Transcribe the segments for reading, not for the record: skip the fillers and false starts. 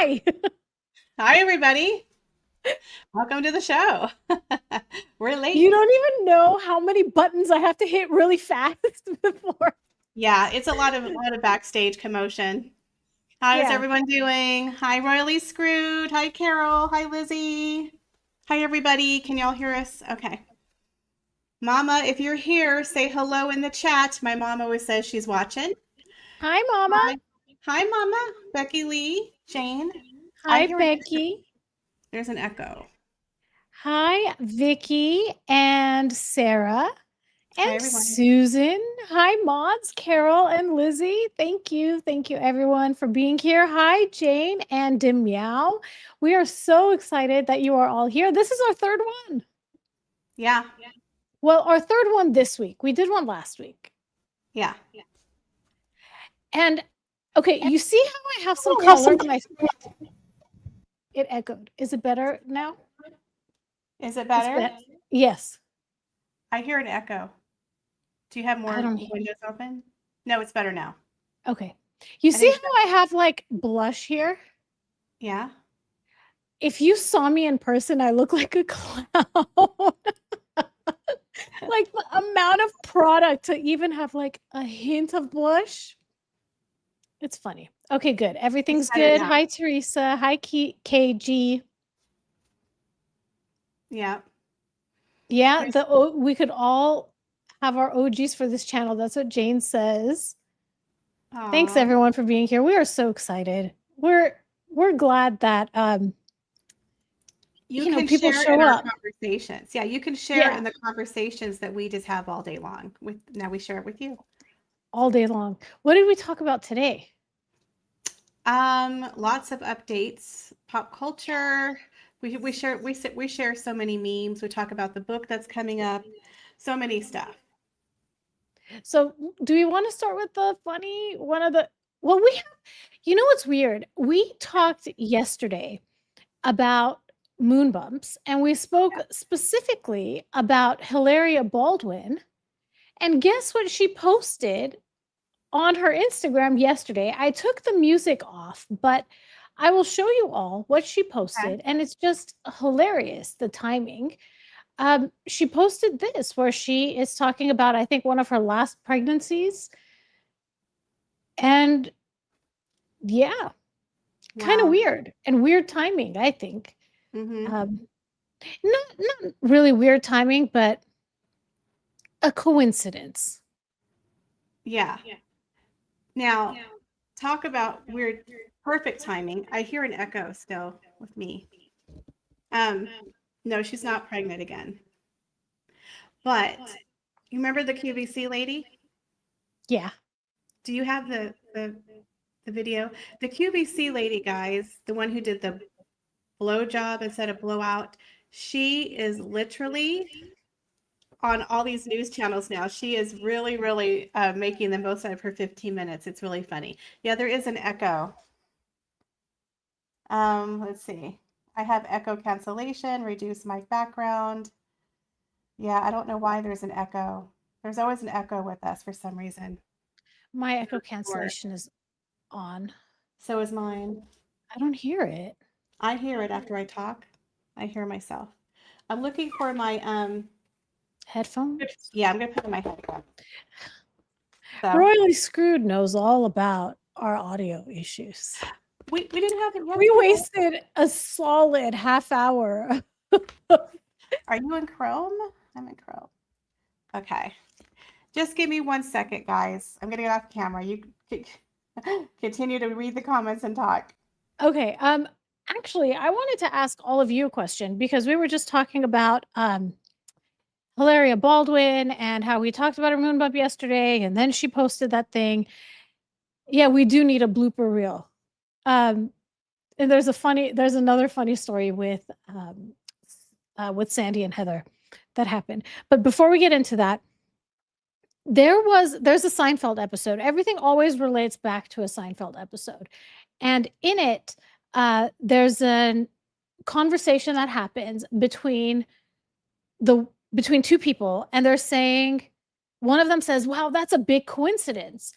Hi. Hi, everybody. Welcome to the show. We're You late. don't even know how many buttons I have to hit really fast before. Yeah, it's a lot of backstage commotion. How's Yeah. everyone doing? Hi, Royally Screwed. Hi, Carol. Hi, Lizzie. Hi, everybody. Can y'all hear us? Okay. Mama, if you're here, say hello in the chat. My mom always says she's watching. Hi, Mama. Hi. Hi, Mama. Becky Lee. Jane. I Hi, hear an echo. Becky. There's an echo. Hi, Vicky and Sarah Hi, and everyone. Susan. Hi, Mods, Carol and Lizzie. Thank you. Thank you, everyone, for being here. Hi, Jane and Meow. We are so excited that you are all here. This is our third one. Yeah. Well, our third one this week. We did one last week. Yeah. And okay, you see how I have some color in my it echoed. Is it better now? Is it It's better? better. Yes. I hear an echo. Do you have I more don't windows open? No, it's better now. Okay. You I see think so. how I have like blush here? Yeah. If you saw me in person, I look like a clown. Like the amount of product to even have like a hint of blush. It's funny. Okay, good. It's Everything's better good. now. Hi, Teresa. Hi, KG. Yeah. Yeah, There's we could all have our OGs for this channel. That's what Jane says. Thanks aw. everyone for being here. We are so excited. We're glad that You can people share in show our up. conversations. Yeah, you can share Yeah, in the conversations that we just have all day long. With now we share it with you. all day long. What did we talk about today? Lots of updates, pop culture. We share so many memes. We talk about the book that's coming up. So many stuff. So, do we want to start with the funny one of the well, we have what's weird? We talked yesterday about moon bumps and we spoke specifically about Hilaria Baldwin. And guess what she posted on her Instagram yesterday? I took the music off, but I will show you all what she Okay. posted, and it's just hilarious, the timing. She posted this where she is talking about, I think, one of her last pregnancies. And yeah, kind of Wow. weird and weird timing, I think. Mm-hmm. Um, not really weird timing, but a coincidence. Yeah. Now, talk about weird, perfect timing. I hear an echo still with me. Um, no, she's not pregnant again. But you remember the QVC lady? Yeah. Do you have the video? The QVC lady, guys, the one who did the blow job instead of blowout, she is literally on all these news channels now. She is really, really making the most out of her 15 minutes. It's really funny. Yeah, there is an echo. Let's see. I have echo cancellation, reduce mic background. Yeah, I don't know why there's an echo. There's always an echo with us for some reason. My I'm echo not sure. cancellation is on. So is mine. I don't hear it. I hear it after I talk. I hear myself. I'm looking for my Headphones? yeah, I'm gonna put in my headphones. So Royally Screwed knows all about our audio issues. we didn't have it We yesterday. wasted a solid half hour. Are you in Chrome? I'm in Chrome. Okay. Just give me 1 second, guys. I'm gonna get off camera. You continue to read the comments and talk. Okay. Actually, I wanted to ask all of you a question because we were just talking about Hilaria Baldwin and how we talked about her moon bump yesterday, and then she posted that thing. Yeah, we do need a blooper reel. Um, and there's another funny story with Sandy and Heather that happened. But before we get into that, there's a Seinfeld episode. Everything always relates back to a Seinfeld episode. And in it, there's a conversation that happens between two people, and they're saying, one of them says, "Wow, that's a big coincidence."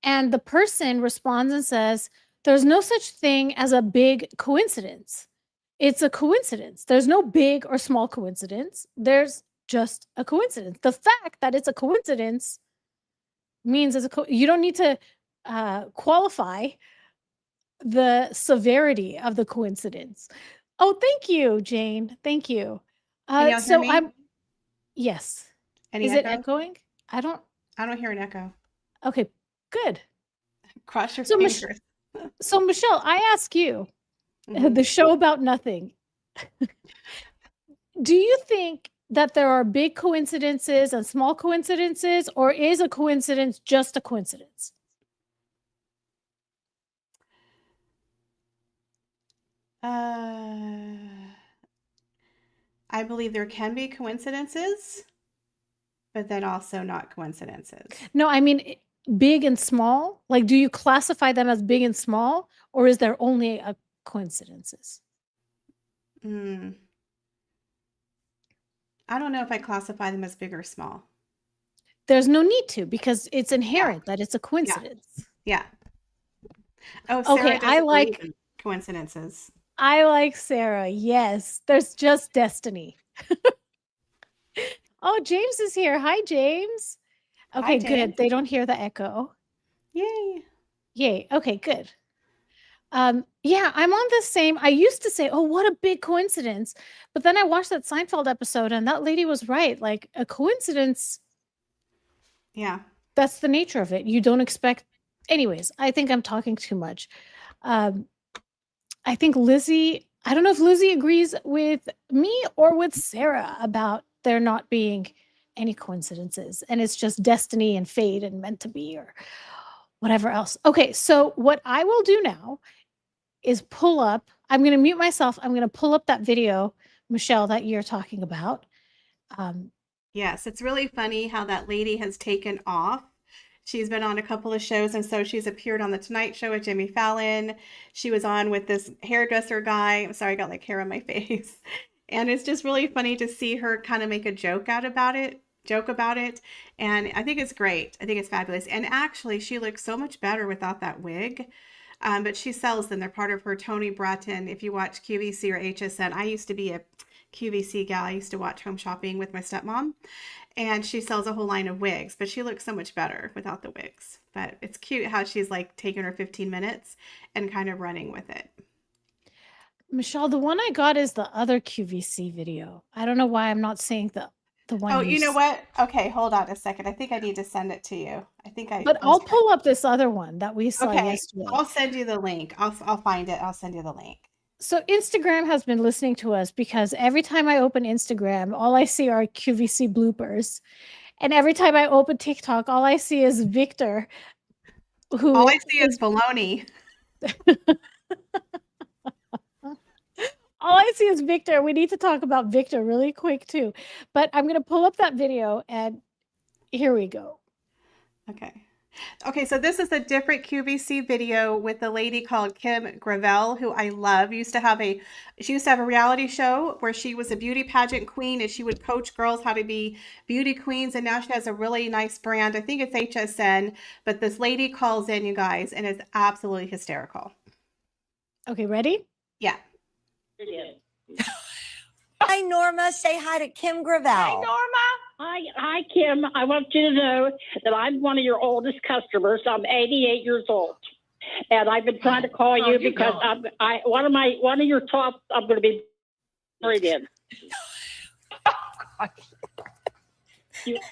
And the person responds and says, There's no such thing as a big coincidence. It's a coincidence. There's no big or small coincidence. There's just a coincidence. The fact that it's a coincidence means you don't need to qualify the severity of the coincidence. Oh, thank you, Jane. Thank you. Can y'all hear me? Yes. Any Is it echo? echoing? I don't hear an echo. Okay, good. Cross your So, fingers. So Michelle, I ask you, Mhm. the show about nothing. Do you think that there are big coincidences and small coincidences, or is a coincidence just a coincidence? I believe there can be coincidences, but then also not coincidences. No, I mean big and small. Like, do you classify them as big and small, or is there only a coincidences? I don't know if I classify them as big or small. There's no need to, because it's inherent that it's a coincidence. Yeah. Oh, Sarah Okay, doesn't believe in coincidences. I like Sarah. Yes, there's just destiny. Oh, James is here. Hi, James. Okay, Hi, James. good. They don't hear the echo. Yay. Yay. Okay, good. Yeah, I'm on the same. I used to say, "Oh, what a big coincidence," but then I watched that Seinfeld episode, and that lady was right. Like a coincidence. Yeah. That's the nature of it. You don't expect. Anyways, I think I'm talking too much. Um, I think Lizzie. I don't know if Lizzie agrees with me or with Sarah about there not being any coincidences, and it's just destiny and fate and meant to be, or whatever else. Okay, so what I will do now is pull up. I'm going to mute myself. I'm going to pull up that video, Michelle, that you're talking about. Yes, it's really funny how that lady has taken off. She's been on a couple of shows, and so she's appeared on The Tonight Show with Jimmy Fallon. She was on with this hairdresser guy. I'm sorry, I got like hair on my face. And it's just really funny to see her kind of make a joke about it. And I think it's great. I think it's fabulous. And actually, she looks so much better without that wig. But she sells them. They're part of her Tony Bratton. If you watch QVC or HSN, I used to be a QVC gal. I used to watch Home Shopping with my stepmom, and she sells a whole line of wigs, but she looks so much better without the wigs. But it's cute how she's like taking her 15 minutes and kind of running with it. Michelle, the one I got is the other QVC video. I don't know why I'm not seeing the one. Oh, you know what? Okay, hold on a second. I think I need to send it to you. But I'll pull up this other one that we saw yesterday. I'll send you the link. I'll find it. I'll send you the link. So Instagram has been listening to us, because every time I open Instagram, all I see are QVC bloopers. And every time I open TikTok, all I see is Victor. All I see is baloney. All I see is Victor. We need to talk about Victor really quick too. But I'm going to pull up that video, and here we go. Okay, so this is a different QVC video with a lady called Kim Gravel, who I love. She used to have a reality show where she was a beauty pageant queen, and she would coach girls how to be beauty queens. And now she has a really nice brand. I think it's HSN, but this lady calls in, you guys, and it's absolutely hysterical. Okay, ready? Yeah. Hi, Norma. Say hi to Kim Gravel. Hi, Norma. Hi, Kim. I want you to know that I'm one of your oldest customers. I'm 88 years old, and I've been trying to call you because one of your top. I'm going to be married in.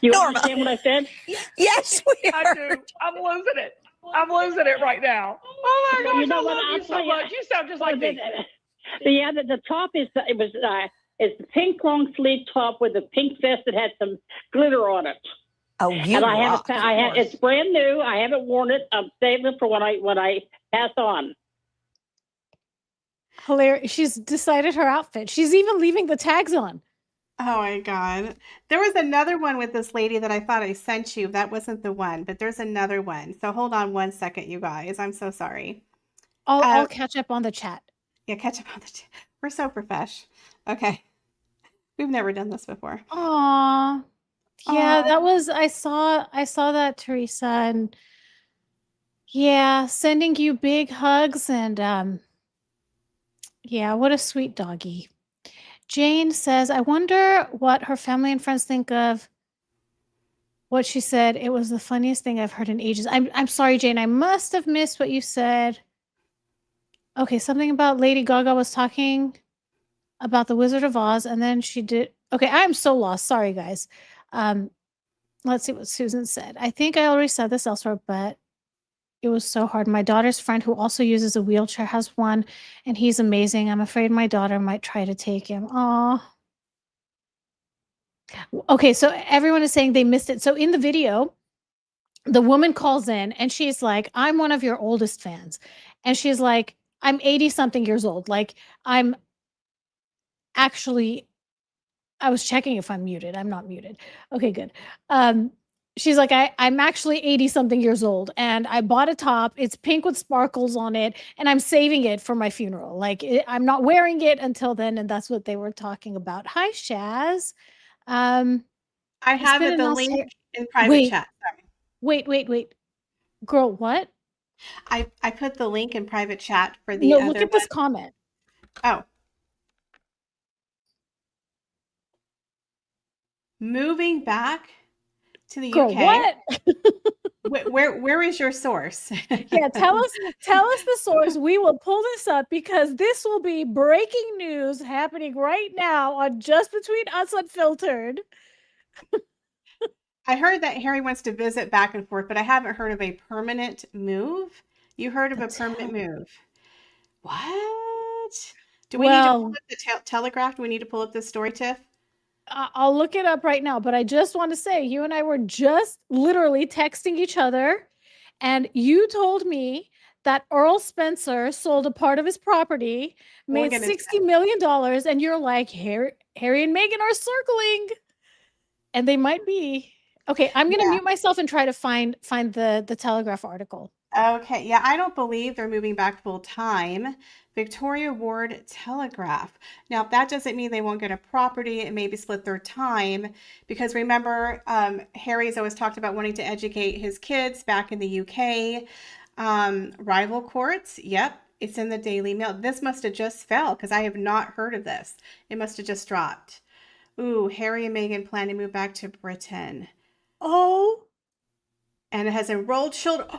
You understand what I said? Yes, we are. I do. I'm losing it right now. Oh my gosh, You know I what? love you so much. You sound just like me. Yeah, the top is it's the pink long sleeve top with a pink vest that had some glitter on it. Oh, you and rock. it's brand new. I haven't worn it. I'm saving it for when I pass on. Hilarious. She's decided her outfit. She's even leaving the tags on. Oh my God. There was another one with this lady that I thought I sent you. That wasn't the one, but there's another one. So hold on one second, you guys. I'm so sorry. I'll catch up on the chat. Yeah, catch up on the chat. We're so profesh. Okay. We've never done this before. Aw. Yeah, that was I saw that, Teresa, and Yeah, sending you big hugs and yeah, what a sweet doggy. Jane says, I wonder what her family and friends think of what she said. It was the funniest thing I've heard in ages. I'm sorry, Jane. I must have missed what you said. Okay, something about Lady Gaga was talking about the Wizard of Oz, and then she did. Okay, I'm so lost. Sorry, guys. Um, let's see what Susan said. I think I already said this elsewhere, but it was so hard. My daughter's friend, who also uses a wheelchair, has one, and he's amazing. I'm afraid my daughter might try to take him. Aw. Okay, so everyone is saying they missed it. So in the video, the woman calls in and she's like, I'm one of your oldest fans. And she's like, I'm 80 something years old. Like, I'm actually, I was checking if I'm muted. I'm not muted. Okay, good. She's like, I'm actually 80 something years old and I bought a top. It's pink with sparkles on it and I'm saving it for my funeral. Like, I'm not wearing it until then. And that's what they were talking about. Hi, Shaz. Um, I it's have been it, an the else. link in private Wait, chat. Sorry. wait. Girl, what? I put the link in private chat for the No, look other at this one. comment. Oh, moving back to the Girl, UK. what? Where is your source? Yeah, tell us the source. We will pull this up because this will be breaking news happening right now on Just Between Us Unfiltered. I heard that Harry wants to visit back and forth, but I haven't heard of a permanent move. You heard of a permanent move. What? Do we need to pull Well, up the Telegraph? Do we need to pull up this story, Tiff? I'll look it up right now, but I just want to say you and I were just literally texting each other, and you told me that Earl Spencer sold a part of his property, We'll made get into $60 million, and you're like, Harry and Meghan are circling, and they might be. Okay, I'm gonna that. mute myself and try to find the Telegraph article. Yeah. Okay. Yeah, I don't believe they're moving back full time. Victoria Ward Telegraph. Now, that doesn't mean they won't get a property and maybe split their time, because remember, Harry's always talked about wanting to educate his kids back in the UK. Rival courts. Yep. It's in the Daily Mail. This must have just fell because I have not heard of this. It must have just dropped. Ooh, Harry and Meghan plan to move back to Britain. Oh, And it has enrolled children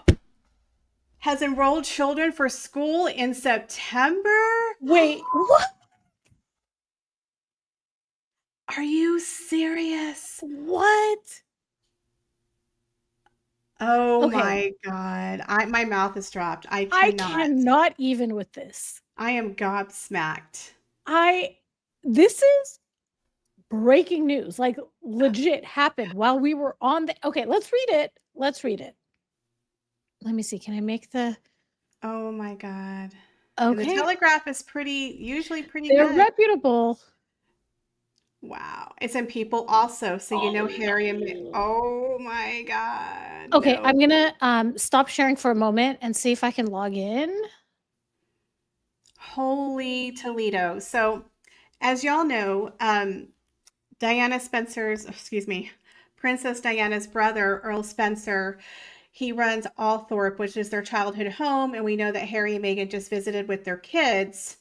for school in September. wait, what? Are you serious? What? Oh Okay, my God. My mouth is dropped. I I cannot. cannot even with this. I am gobsmacked. This is breaking news, like legit happened while we were on the. Okay, let's read it. Let's read it. Let me see. Can I make the. Oh my God. And the Okay, Telegraph is usually pretty they're good. reputable. Wow. It's in People also. So you know Oh, Harry and no. oh my God. Okay, No. I'm gonna stop sharing for a moment and see if I can log in. Holy Toledo. So as y'all know, Princess Diana's brother, Earl Spencer, he runs Althorpe, which is their childhood home. And we know that Harry and Meghan just visited with their kids.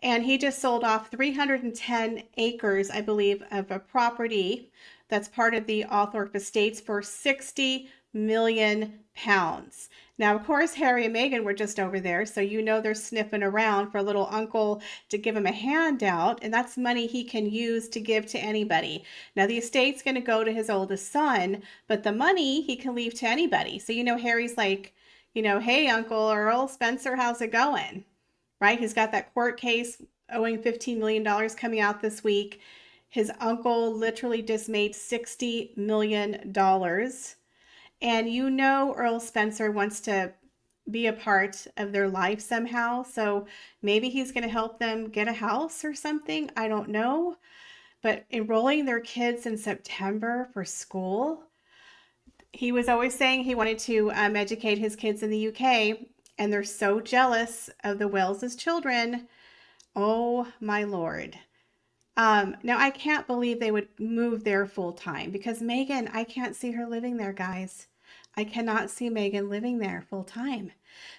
And he just sold off 310 acres, I believe, of a property that's part of the Althorpe estates for 60 million pounds. Now, of course, Harry and Meghan were just over there, so you know they're sniffing around for a little uncle to give him a handout, and that's money he can use to give to anybody. Now, the estate's going to go to his oldest son, but the money he can leave to anybody. So, you know, Harry's like, hey, Uncle Earl Spencer, how's it going? Right? He's got that court case owing $15 million coming out this week. His uncle literally just made $60 million. And you know Earl Spencer wants to be a part of their life somehow. So maybe he's going to help them get a house or something. I don't know. But enrolling their kids in September for school, he was always saying he wanted to educate his kids in the UK, and they're so jealous of the Wells's children. Oh my Lord. Now I can't believe they would move there full time because Meghan, I can't see her living there, guys. I cannot see Meghan living there full time.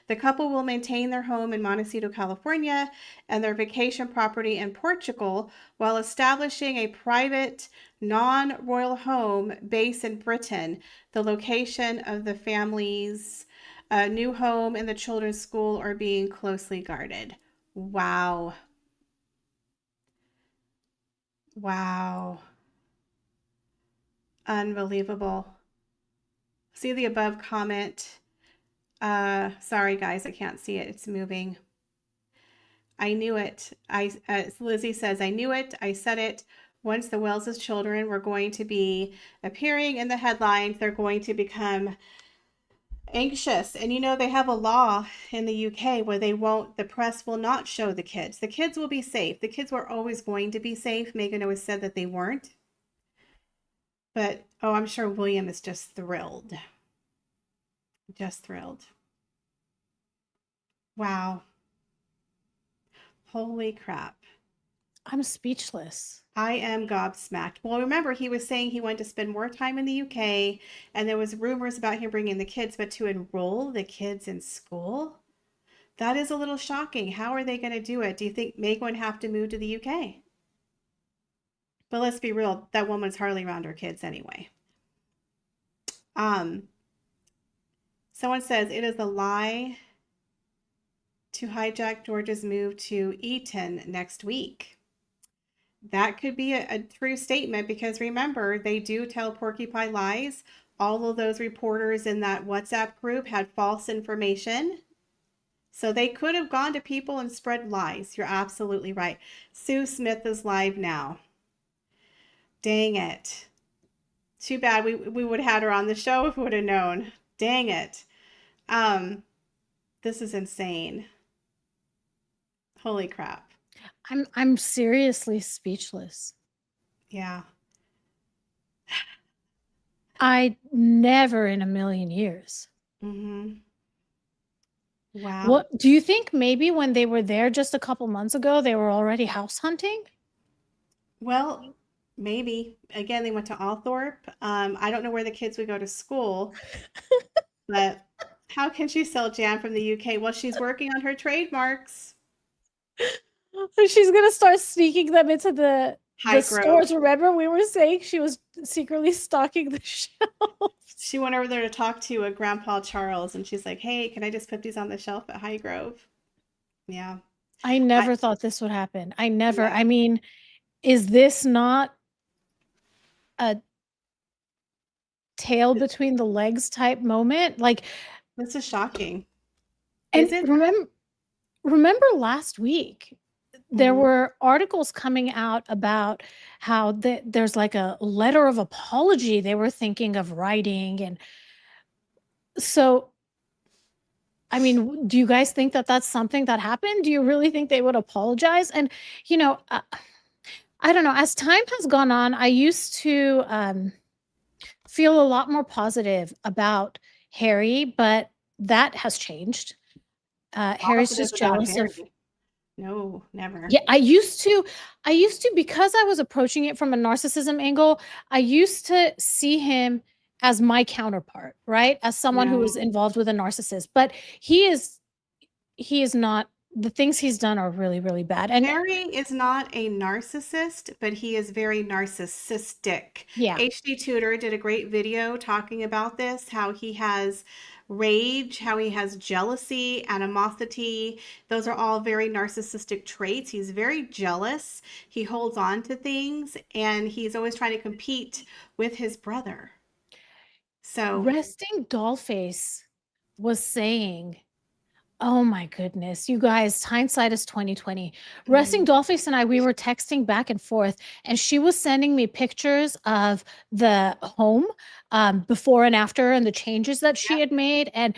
The couple will maintain their home in Montecito, California, and their vacation property in Portugal while establishing a private, non-royal home base in Britain. The location of the family's new home and the children's school are being closely guarded. Wow. Wow. Unbelievable. See the above comment. Sorry guys, I can't see it. It's moving. I knew it. Lizzie says, I knew it. I said it. Once the Wells's children were going to be appearing in the headlines, they're going to become anxious. And you know, they have a law in the UK where the press will not show the kids. The kids will be safe. The kids were always going to be safe. Meghan always said that they weren't. But, oh, I'm sure William is just thrilled. Just thrilled. Wow. Holy crap. I'm speechless. I am gobsmacked. Well, remember, he was saying he wanted to spend more time in the UK, and there was rumors about him bringing the kids, but to enroll the kids in school? That is a little shocking. How are they going to do it? Do you think Meghan would have to move to the UK? But let's be real, that woman's hardly around her kids anyway. Someone says it is a lie to hijack George's move to Eton next week. That could be a true statement because remember, they do tell porcupine lies. All of those reporters in that WhatsApp group had false information. So they could have gone to people and spread lies. You're absolutely right. Sue Smith is live now. Dang it. Too bad we would have had her on the show if we would have known. Dang it. This is insane. Holy crap. I'm seriously speechless. Yeah. I never in a million years. Mm-hmm. Wow. What do you think maybe when they were there just a couple months ago, they were already house hunting? Well, maybe. Again, they went to Althorpe. I don't know where the kids would go to school, but how can she sell jam from the UK? Well, she's working on her trademarks. She's gonna start sneaking them into the Highgrove. stores. Remember, we were saying she was secretly stocking the shelves. She went over there to talk to Grandpa Charles, and she's like, "Hey, can I just put these on the shelf at Highgrove?" Yeah. I never thought this would happen. I never. Yeah. I mean, is this not a tail between the legs type moment? Like, This is shocking. and Is it? remember last week there Mhm. were articles coming out about how there's like a letter of apology they were thinking of writing. And so, I mean, do you guys think that that's something that happened? Do you really think they would apologize? And, you know, I don't know. As time has gone on, I used to feel a lot more positive about Harry, but that has changed. Harry's Positive just about jealous of. Harry. No, never. Yeah, I used to because I was approaching it from a narcissism angle, I used to see him as my counterpart, right? As someone who was No. involved with a narcissist. But he is not. The things he's done are really, really bad. And Harry is not a narcissist, but he is very narcissistic. yeah, HD Tutor did a great video talking about this, how he has rage, how he has jealousy, animosity. Those are all very narcissistic traits. He's very jealous. He holds on to things, and he's always trying to compete with his brother. So, Resting Dollface was saying, oh my goodness, you guys, hindsight is 2020. Resting Dollface and we were texting back and forth, and she was sending me pictures of the home before and after and the changes that she had made. And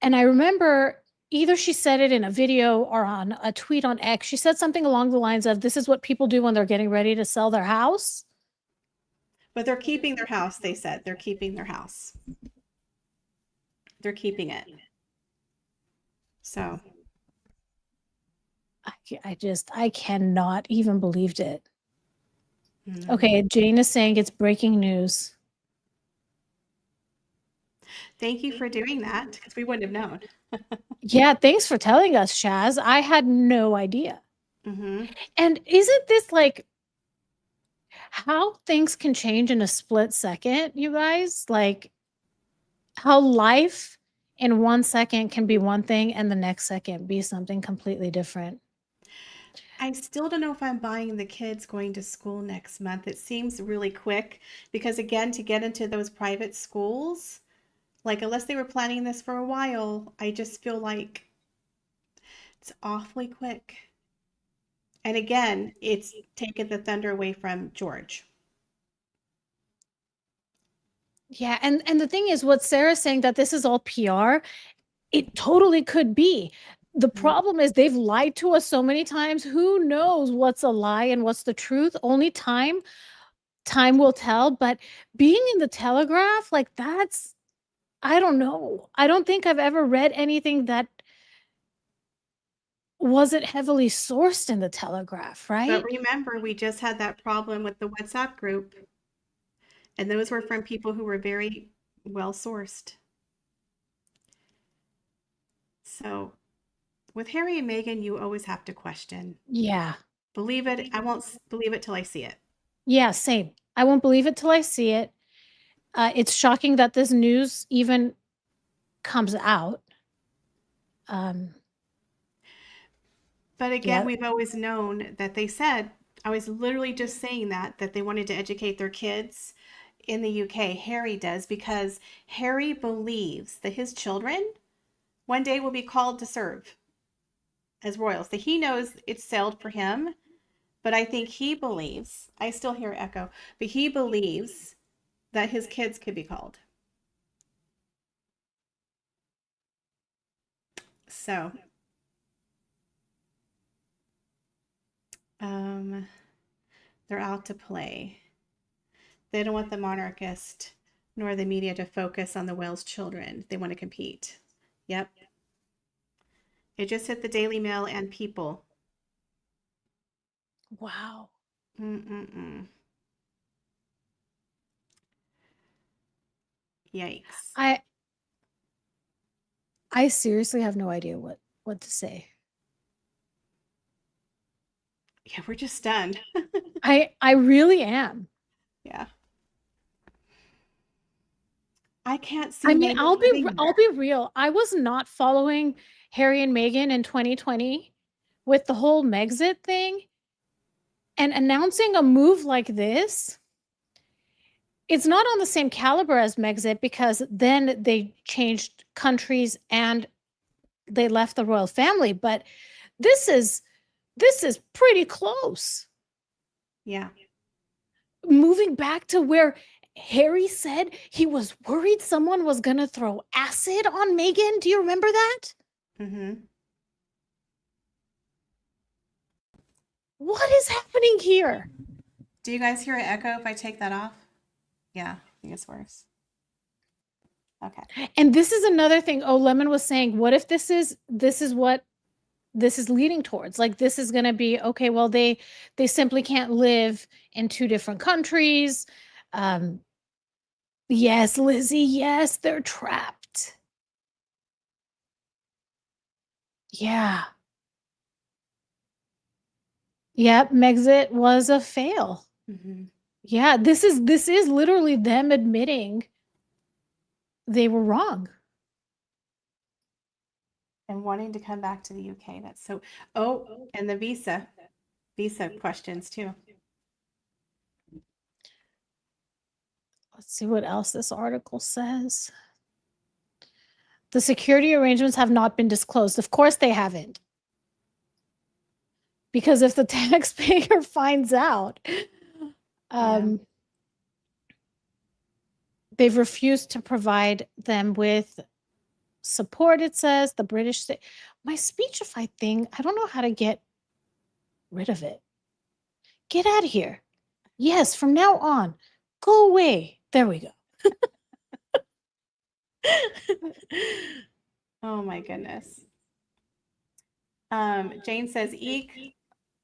I remember either she said it in a video or on a tweet on X. She said something along the lines of, this is what people do when they're getting ready to sell their house. but they're keeping their house, they said. They're keeping their house. They're keeping it. So, I cannot even believed it. mhm. Okay, Jane is saying it's breaking news. Thank you for doing that because we wouldn't have known. Yeah, thanks for telling us, Shaz. I had no idea. Mm-hmm. And isn't this like how things can change in a split second, you guys? Like how life in 1 second can be one thing and the next second be something completely different. I still don't know if I'm buying the kids going to school next month. It seems really quick because, again, to get into those private schools, like, unless they were planning this for a while, I just feel like it's awfully quick. And again, it's taken the thunder away from George. Yeah, and the thing is what Sarah's saying that this is all PR, it totally could be. The problem is they've lied to us so many times. Who knows what's a lie and what's the truth? Only time will tell, but being in the Telegraph, like that's I don't know. I don't think I've ever read anything that wasn't heavily sourced in the Telegraph, right? But remember, we just had that problem with the WhatsApp group, and those were from people who were very well sourced. So with Harry and Meghan, you always have to question. Yeah. Believe it. I won't believe it till I see it. Yeah, same. I won't believe it till I see it. It's shocking that this news even comes out. But again, Yeah. we've always known that they said, I was literally just saying that they wanted to educate their kids in the UK. Harry does, because Harry believes that his children one day will be called to serve as royals. That he knows it's sailed for him, but I think he believes, I still hear echo, but he believes that his kids could be called. So, they're out to play. They don't want the monarchist nor the media to focus on the Wales children. They want to compete. Yep. It just hit the Daily Mail and People. Wow. Mm-mm-mm. Yikes. I seriously have no idea what to say. Yeah, we're just stunned. I really am. Yeah. I can't see I mean, Meghan I'll living be there. real. I was not following Harry and Meghan in 2020 with the whole Megxit thing and announcing a move like this. It's not on the same caliber as Megxit because then they changed countries and they left the royal family, but this is pretty close. Yeah. Moving back to where Harry said he was worried someone was going to throw acid on Meghan. Do you remember that? Mm-hmm. What is happening here? Do you guys hear an echo if I take that off? Yeah, I think it's worse. Okay. And this is another thing. Oh, Lemon was saying, what if this is what this is leading towards? Like this is going to be okay, well they simply can't live in two different countries. Yes, Lizzie, yes, they're trapped. Yeah. Yep, Megxit was a fail. Mm-hmm. Yeah, this is literally them admitting they were wrong. And wanting to come back to the UK. That's so. Oh, and the visa questions too. Let's see what else this article says. The security arrangements have not been disclosed. Of course they haven't. Because if the taxpayer finds out, they've refused to provide them with support, it says. The British my Speechify thing, I don't know how to get rid of it. Get out of here. Yes, from now on, go away. There we go. Oh my goodness. Jane says, eek,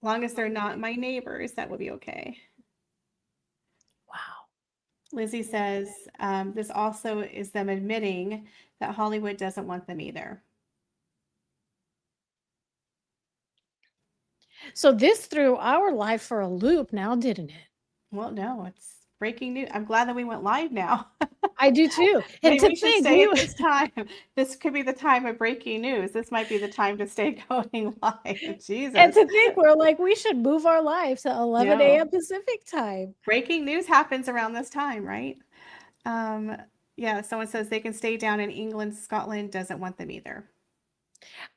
long as they're not my neighbors, that would be okay. Wow. Lizzie says this also is them admitting that Hollywood doesn't want them either. So this threw our life for a loop now, didn't it? Well, no, it's breaking news. I'm glad that we went live now. I do too. And Maybe to we should think stay at this time. This could be the time of breaking news. This might be the time to stay going live. Jesus. and to think we're like, we should move our life to 11 Yeah. a.m. Pacific time. Breaking news happens around this time, right? Yeah, someone says they can stay down in England. Scotland doesn't want them either.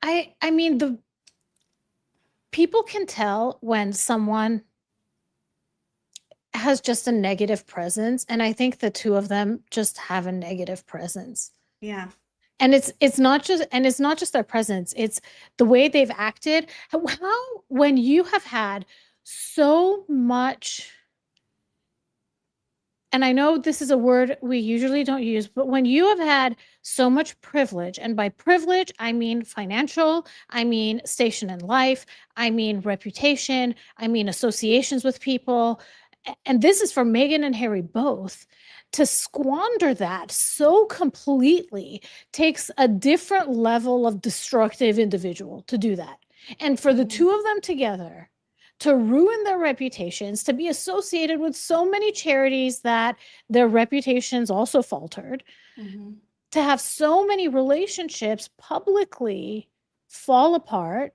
I mean, the people can tell when someone has just a negative presence, and I think the two of them just have a negative presence. Yeah. And it's not just their presence, it's the way they've acted. How when you have had so much, and I know this is a word we usually don't use, but when you have had so much privilege, and by privilege, I mean financial, I mean station in life, I mean reputation, I mean associations with people, and this is for Meghan and Harry both, to squander that so completely takes a different level of destructive individual to do that. And for the two of them together to ruin their reputations, to be associated with so many charities that their reputations also faltered, to have so many relationships publicly fall apart.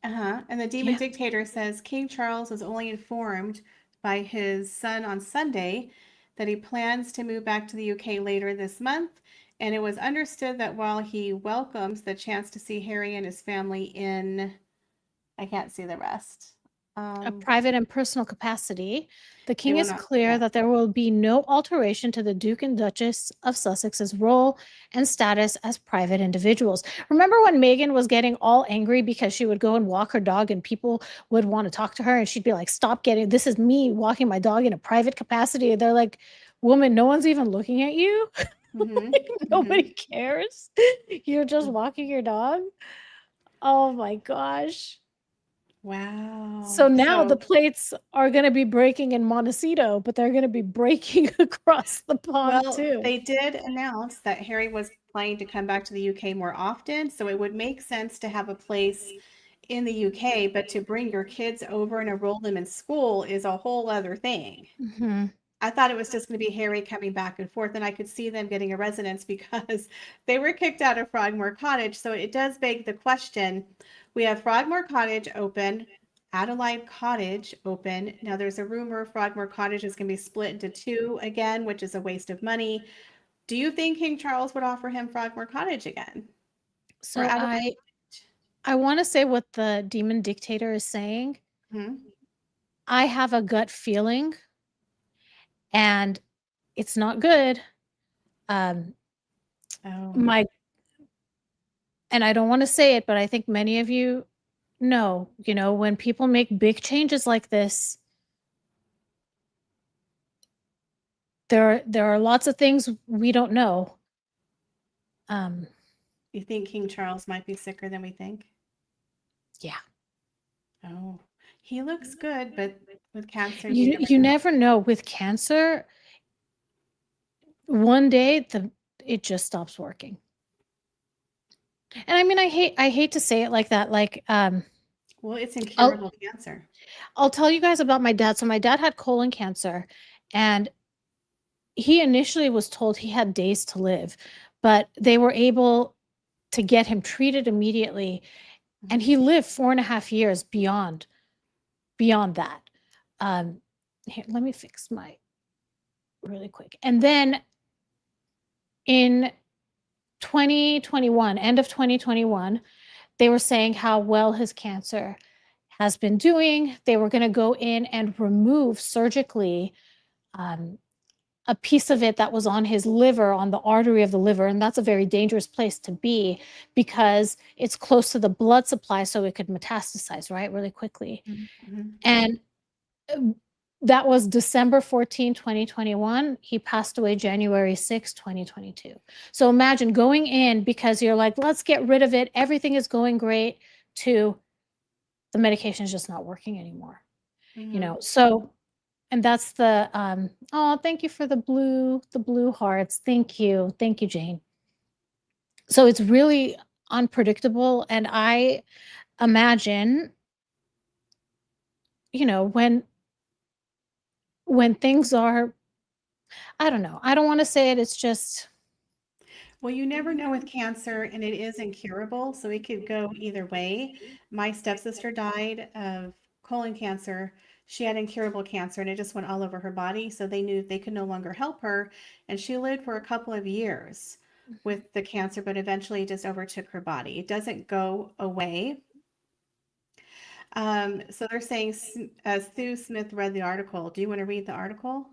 And the demon dictator says King Charles was only informed by his son on Sunday that he plans to move back to the UK later this month. And it was understood that while he welcomes the chance to see Harry and his family in, I can't see the rest. A private and personal capacity, the king will is not- clear yeah. that there will be no alteration to the Duke and Duchess of Sussex's role and status as private individuals. Remember when Meghan was getting all angry because she would go and walk her dog and people would want to talk to her and she'd be like, stop getting, this is me walking my dog in a private capacity. And they're like, woman, no one's even looking at you. Nobody cares. You're just walking your dog. Oh my gosh. Wow. So now the plates are going to be breaking in Montecito, but they're going to be breaking across the pond too. They did announce that Harry was planning to come back to the UK more often, so it would make sense to have a place in the UK, but to bring your kids over and enroll them in school is a whole other thing. I thought it was just going to be Harry coming back and forth, and I could see them getting a residence because they were kicked out of Frogmore Cottage. So it does beg the question. We have Frogmore Cottage open, Adelaide Cottage open. Now there's a rumor Frogmore Cottage is going to be split into two again, which is a waste of money. Do you think King Charles would offer him Frogmore Cottage again? So I want to say what the demon dictator is saying. I have a gut feeling, and it's not good. And I don't want to say it, but I think many of you know, when people make big changes like this, there are lots of things we don't know. You think King Charles might be sicker than we think? Yeah. Oh, he looks good, but with cancer, you never know. With cancer, one day it just stops working. And I mean, I hate to say it like that. Like, well, it's incurable cancer. I'll tell you guys about my dad. So my dad had colon cancer, and he initially was told he had days to live, but they were able to get him treated immediately, and he lived 4.5 years beyond that. Here, let me fix my really quick. And then in 2021, end of 2021, they were saying how well his cancer has been doing. They were going to go in and remove surgically a piece of it that was on his liver, on the artery of the liver. And that's a very dangerous place to be because it's close to the blood supply, so it could metastasize, right, really quickly. And that was December 14, 2021. He passed away January 6, 2022. So imagine going in because you're like, let's get rid of it. Everything is going great, to the medication is just not working anymore. So And that's the, oh, thank you for the blue hearts. Thank you. Thank you, Jane. So it's really unpredictable. And I imagine, when things are, I don't know. I don't want to say it. It's just, Well, you never know with cancer, and it is incurable, so it could go either way. My stepsister died of colon cancer. She had incurable cancer, and it just went all over her body, so they knew they could no longer help her, and she lived for a couple of years with the cancer, but eventually it just overtook her body. It doesn't go away. So they're saying Sue Smith read the article. Do you want to read the article?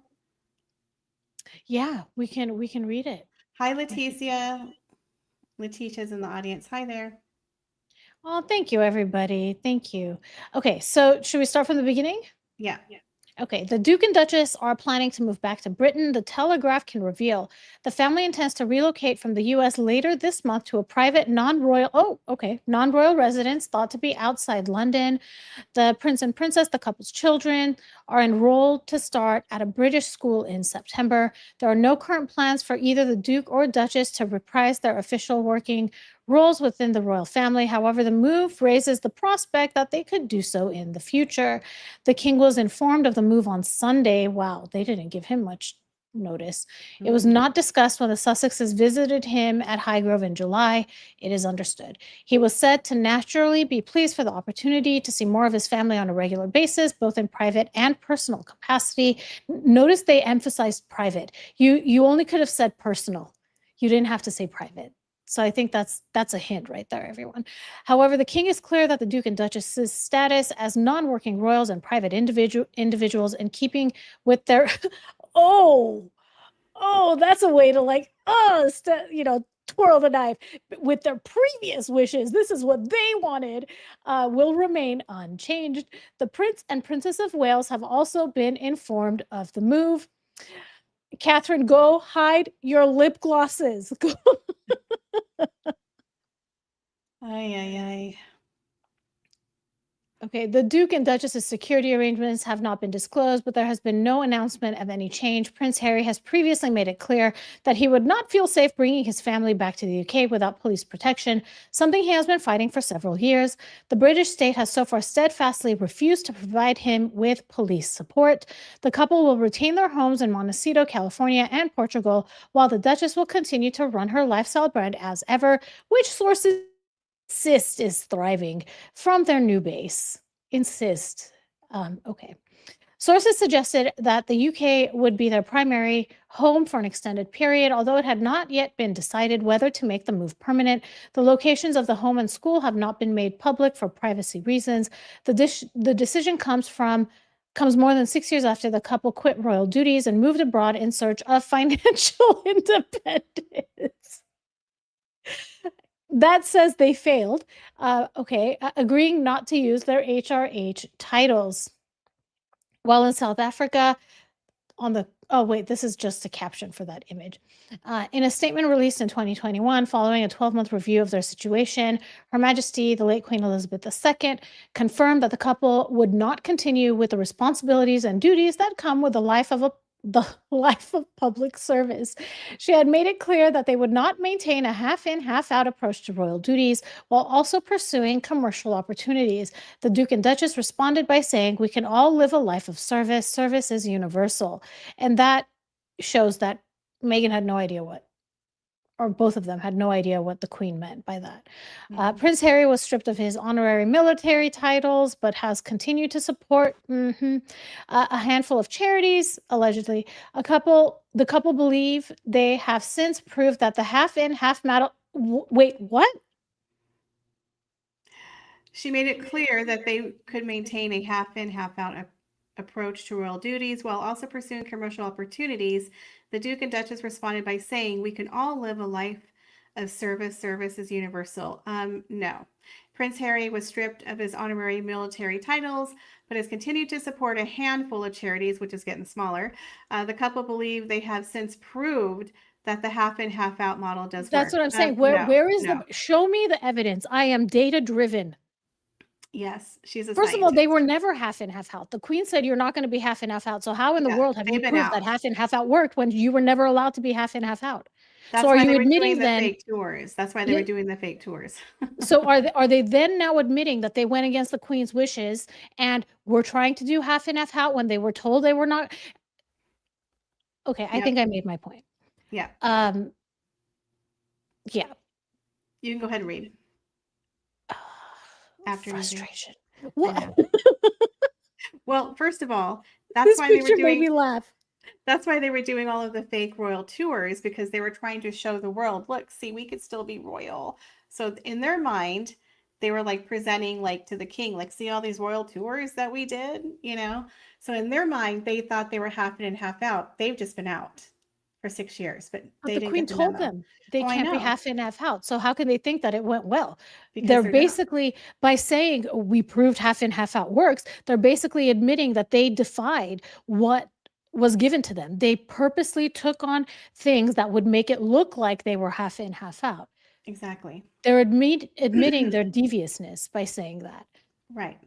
yeah, we can read it. Hi, Leticia. Letitia's in the audience. Hi there. Oh, thank you, everybody. Thank you. Okay, so should we start from the beginning? Yeah. Okay, the Duke and Duchess are planning to move back to Britain. The Telegraph can reveal the family intends to relocate from the US later this month to a private non-royal residence thought to be outside London. The prince and princess, the couple's children, are enrolled to start at a British school in September. There are no current plans for either the Duke or Duchess to reprise their official working roles within the royal family. However, the move raises the prospect that they could do so in the future. The king was informed of the move on Sunday. Wow, they didn't give him much notice. It was not discussed when the Sussexes visited him at Highgrove in July. It is understood. He was said to naturally be pleased for the opportunity to see more of his family on a regular basis, both in private and personal capacity. Notice they emphasized private. You only could have said personal. You didn't have to say private. So I think that's a hint right there, everyone. However, the king is clear that the Duke and Duchess's status as non-working royals and private individuals in keeping with their oh, that's a way to twirl the knife with their previous wishes. This is what they wanted, will remain unchanged. The Prince and Princess of Wales have also been informed of the move. Catherine, go hide your lip glosses. Ay, ay, ay. Okay, the Duke and Duchess's security arrangements have not been disclosed, but there has been no announcement of any change. Prince Harry has previously made it clear that he would not feel safe bringing his family back to the UK without police protection, something he has been fighting for several years. The British state has so far steadfastly refused to provide him with police support. The couple will retain their homes in Montecito, California, and Portugal, while the Duchess will continue to run her lifestyle brand as ever, which sources insist is thriving from their new base. Insist. Okay. Sources suggested that the UK would be their primary home for an extended period, although it had not yet been decided whether to make the move permanent. The locations of the home and school have not been made public for privacy reasons. The decision comes more than 6 years after the couple quit royal duties and moved abroad in search of financial independence. That says they failed. Agreeing not to use their HRH titles. While in South Africa, this is just a caption for that image. In a statement released in 2021, following a 12-month review of their situation, Her Majesty, the late Queen Elizabeth II, confirmed that the couple would not continue with the responsibilities and duties that come with the life of public service. She had made it clear that they would not maintain a half-in, half-out approach to royal duties while also pursuing commercial opportunities. The Duke and Duchess responded by saying, "We can all live a life of service. Service is universal." And that shows that Meghan had no idea or both of them had no idea what the Queen meant by that. Prince Harry was stripped of his honorary military titles, but has continued to support a handful of charities, allegedly. The couple believe they have since proved that the half-in, half-out. Wait, what? She made it clear that they could maintain a half-in, half-out approach to royal duties while also pursuing commercial opportunities. The Duke and Duchess responded by saying, "We can all live a life of service. Service is universal." No. Prince Harry was stripped of his honorary military titles, but has continued to support a handful of charities, which is getting smaller. The couple believe they have since proved that the half-in, half-out model does work. That's what I'm saying. Where is show me the evidence? I am data-driven. Yes, she's a First of all, they scientist. were never half in, half out. The queen said, "You're not gonna be half in, half out." So how in the Yeah, world have you they've been proved that out. half in, half out worked when you were never allowed to be half in, half out? So That's are why you they were doing admitting the then fake tours. That's why they Yeah. were doing the fake tours. So are they then now admitting that they went against the queen's wishes and were trying to do half in, half out when they were told they were not? Okay, I Yep. think I made my point. Yeah. Yeah. You can go ahead and read. After anything. Frustration. I Well, know. Well, first of all, that's this why they were picture made doing me laugh. that's why they were doing all of the fake royal tours, because they were trying to show the world, look, see, we could still be royal. So in their mind, they were like presenting like to the king, like, see all these royal tours that we did, you know? So in their mind, they thought they were half in and half out. They've just been out for 6 years, but But they the didn't queen get the told memo. them they Oh, I can't be know, half in, half out. So how can they think that it went well? because They're they're dumb. basically, by saying we proved half in, half out works, they're basically admitting that they defied what was given to them. They purposely took on things that would make it look like they were half in, half out. Exactly. They're admitting their deviousness by saying that. Right.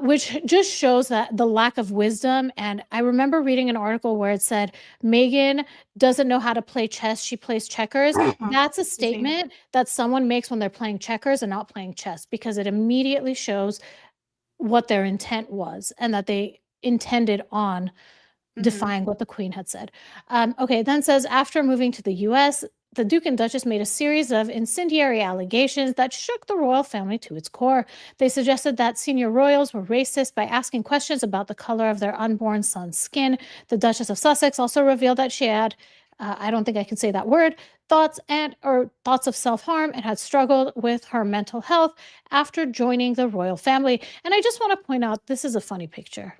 Which just shows that the lack of wisdom. And I remember reading an article where it said Meghan doesn't know how to play chess. She plays checkers. That's a Excuse me. statement that someone makes when they're playing checkers and not playing chess, because it immediately shows what their intent was and that they intended on Mhm. defying what the queen had said. Okay, then says after moving to the US, the Duke and Duchess made a series of incendiary allegations that shook the royal family to its core. They suggested that senior royals were racist by asking questions about the color of their unborn son's skin. The Duchess of Sussex also revealed that she had, I don't think I can say that word, thoughts of self-harm and had struggled with her mental health after joining the royal family. And I just want to point out, this is a funny picture.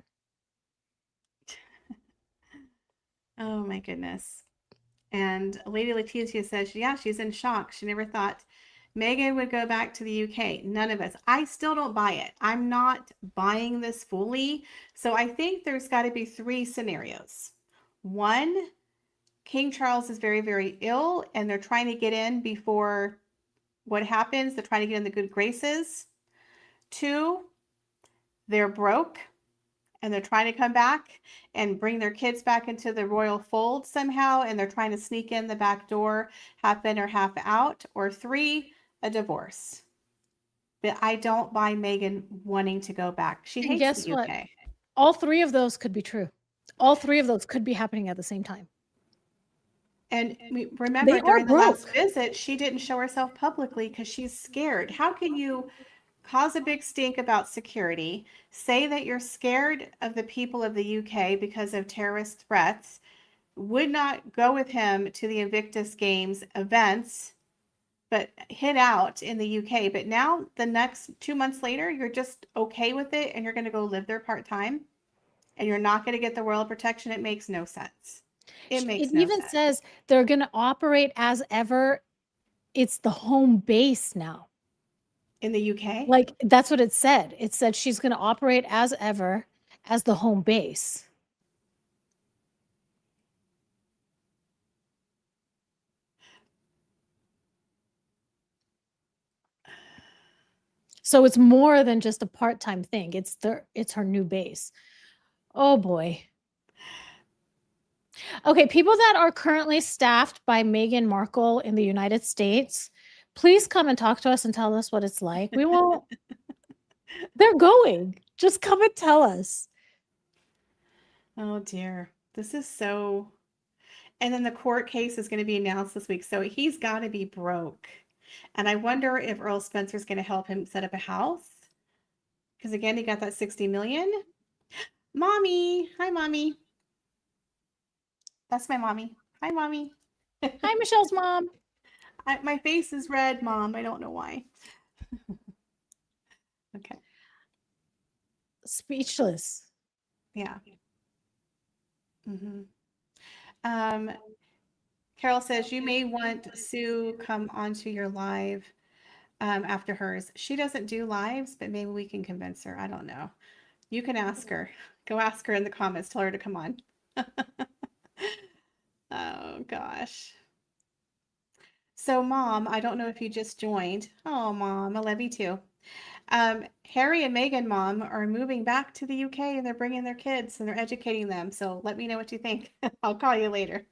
Oh my goodness. And Lady Leticia says, yeah, she's in shock. She never thought Meghan would go back to the UK. None of us. I still don't buy it. I'm not buying this fully. So I think there's got to be 3 scenarios. One, King Charles is very, very ill and they're trying to get in before what happens. They're trying to get in the good graces. 2, they're broke and they're trying to come back and bring their kids back into the royal fold somehow, and they're trying to sneak in the back door, half in or half out. Or 3, a divorce. But I don't buy Meghan wanting to go back. She And hates guess the what? UK. All 3 of those could be true. All 3 of those could be happening at the same time. And remember, They are during the last broke. visit, she didn't show herself publicly because she's scared. How can you cause a big stink about security, say that you're scared of the people of the UK because of terrorist threats, would not go with him to the Invictus Games events, but hid out in the UK. But now, the next 2 months later, you're just okay with it and you're going to go live there part time and you're not going to get the royal protection. It makes no sense. It makes It no even sense. says they're going to operate as ever. It's the home base now. In the UK? Like, that's what it said. It said she's going to operate as ever as the home base. So it's more than just a part-time thing. It's her new base. Oh boy. Okay, people that are currently staffed by Meghan Markle in the United States, please come and talk to us and tell us what it's like. We won't. They're going. Just come and tell us. Oh dear. This is so. And then the court case is going to be announced this week. So he's got to be broke. And I wonder if Earl Spencer's going to help him set up a house. Because again, he got that 60 million. Mommy. Hi, mommy. That's my mommy. Hi, mommy. Hi, Michelle's mom. My face is red, mom. I don't know why. Okay. Speechless. Yeah. Carol says you may want Sue come onto your live after hers. She doesn't do lives, but maybe we can convince her. I don't know. You can ask her. Go ask her in the comments. Tell her to come on. Oh, gosh. So, Mom, I don't know if you just joined. Oh, Mom, I love you too. Harry and Meghan mom are moving back to the UK and they're bringing their kids and they're educating them. So let me know what you think. I'll call you later.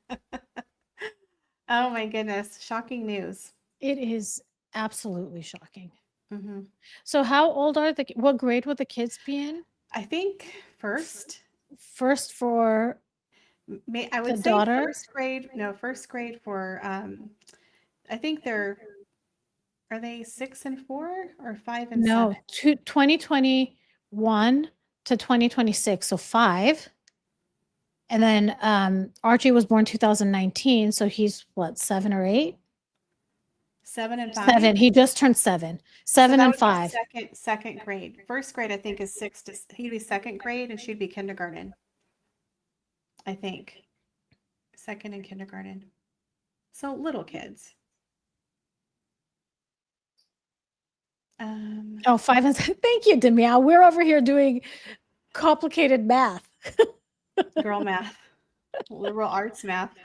Oh my goodness. Shocking news. It is absolutely shocking. Hmm. So how old are what grade would the kids be in? I think first, First for I the would say daughter? first grade. No, first grade for, I think are they 6 and 4 or 5 and No, 7? 2021 to 2026, so 5. And then Archie was born 2019, so he's what, 7 or 8? 7 and 5? 7. He just turned 7. 7 that and would be 5. second grade. First grade, I think, is he'd be second grade and she'd be kindergarten. I think. Second and kindergarten. So little kids. Oh, 5 and 7. Thank you, Demia. We're over here doing complicated math. Girl math, liberal arts math.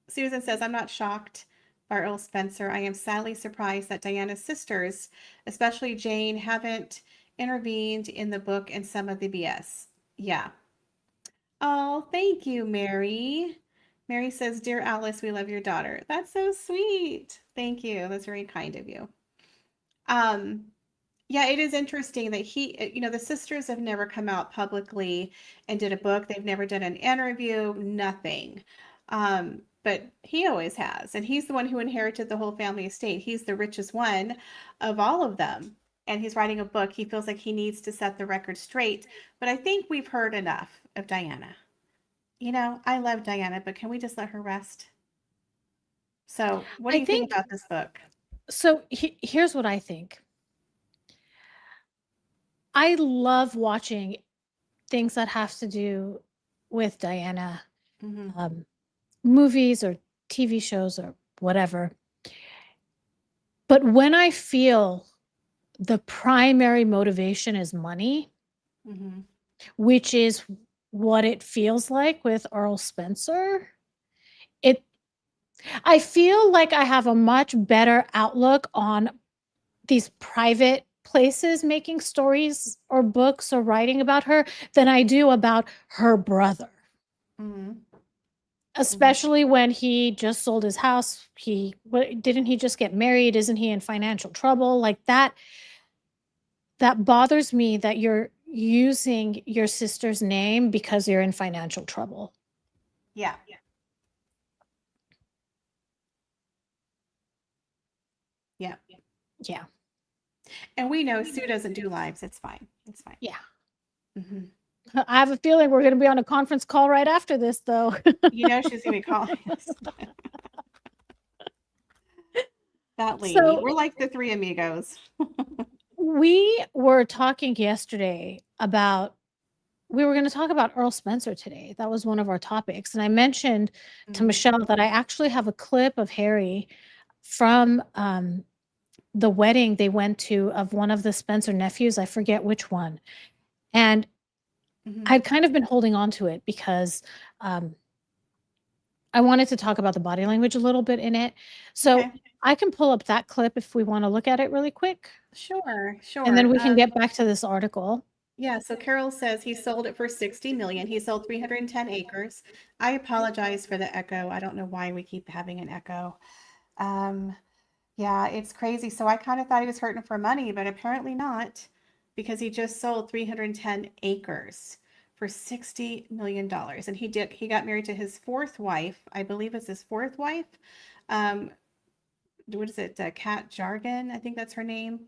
Susan says, I'm not shocked by Earl Spencer. I am sadly surprised that Diana's sisters, especially Jane, haven't intervened in the book and some of the BS. Yeah. Oh, thank you, Mary. Mary says, Dear Alice, we love your daughter. That's so sweet. Thank you. That's very kind of you. Yeah, it is interesting that the sisters have never come out publicly and did a book. They've never done an interview, nothing. But he always has. And he's the one who inherited the whole family estate. He's the richest one of all of them. And he's writing a book. He feels like he needs to set the record straight. But I think we've heard enough of Diana. I love Diana, but can we just let her rest? So, what do you think about this book? So here's what I think. I love watching things that have to do with Diana, movies or TV shows or whatever. But when I feel the primary motivation is money, which is what it feels like with Earl Spencer, I feel like I have a much better outlook on these private places making stories or books or writing about her than I do about her brother. Especially when he just sold his house. Didn't he just get married? Isn't he in financial trouble? Like that bothers me, that you're using your sister's name because you're in financial trouble. Yeah. Yeah. Yeah. And we know Sue doesn't do lives. It's fine. It's fine. Yeah. I have a feeling we're going to be on a conference call right after this, though. She's going to be calling us. That lady. So, we're like the three amigos. We were talking yesterday we were going to talk about Earl Spencer today. That was one of our topics. And I mentioned to Michelle that I actually have a clip of Harry from the wedding they went to of one of the Spencer nephews. I forget which one. And I'd kind of been holding on to it because I wanted to talk about the body language a little bit in it. So I can pull up that clip if we want to look at it really quick. Sure. And then we can get back to this article. Yeah, so Carol says he sold it for $60 million. He sold 310 acres. I apologize for the echo. I don't know why we keep having an echo. Yeah, it's crazy. So I kind of thought he was hurting for money, but apparently not, because he just sold 310 acres for $60 million. And he got married to his fourth wife. I believe it's his fourth wife. What is it? Kat Jargon, I think that's her name.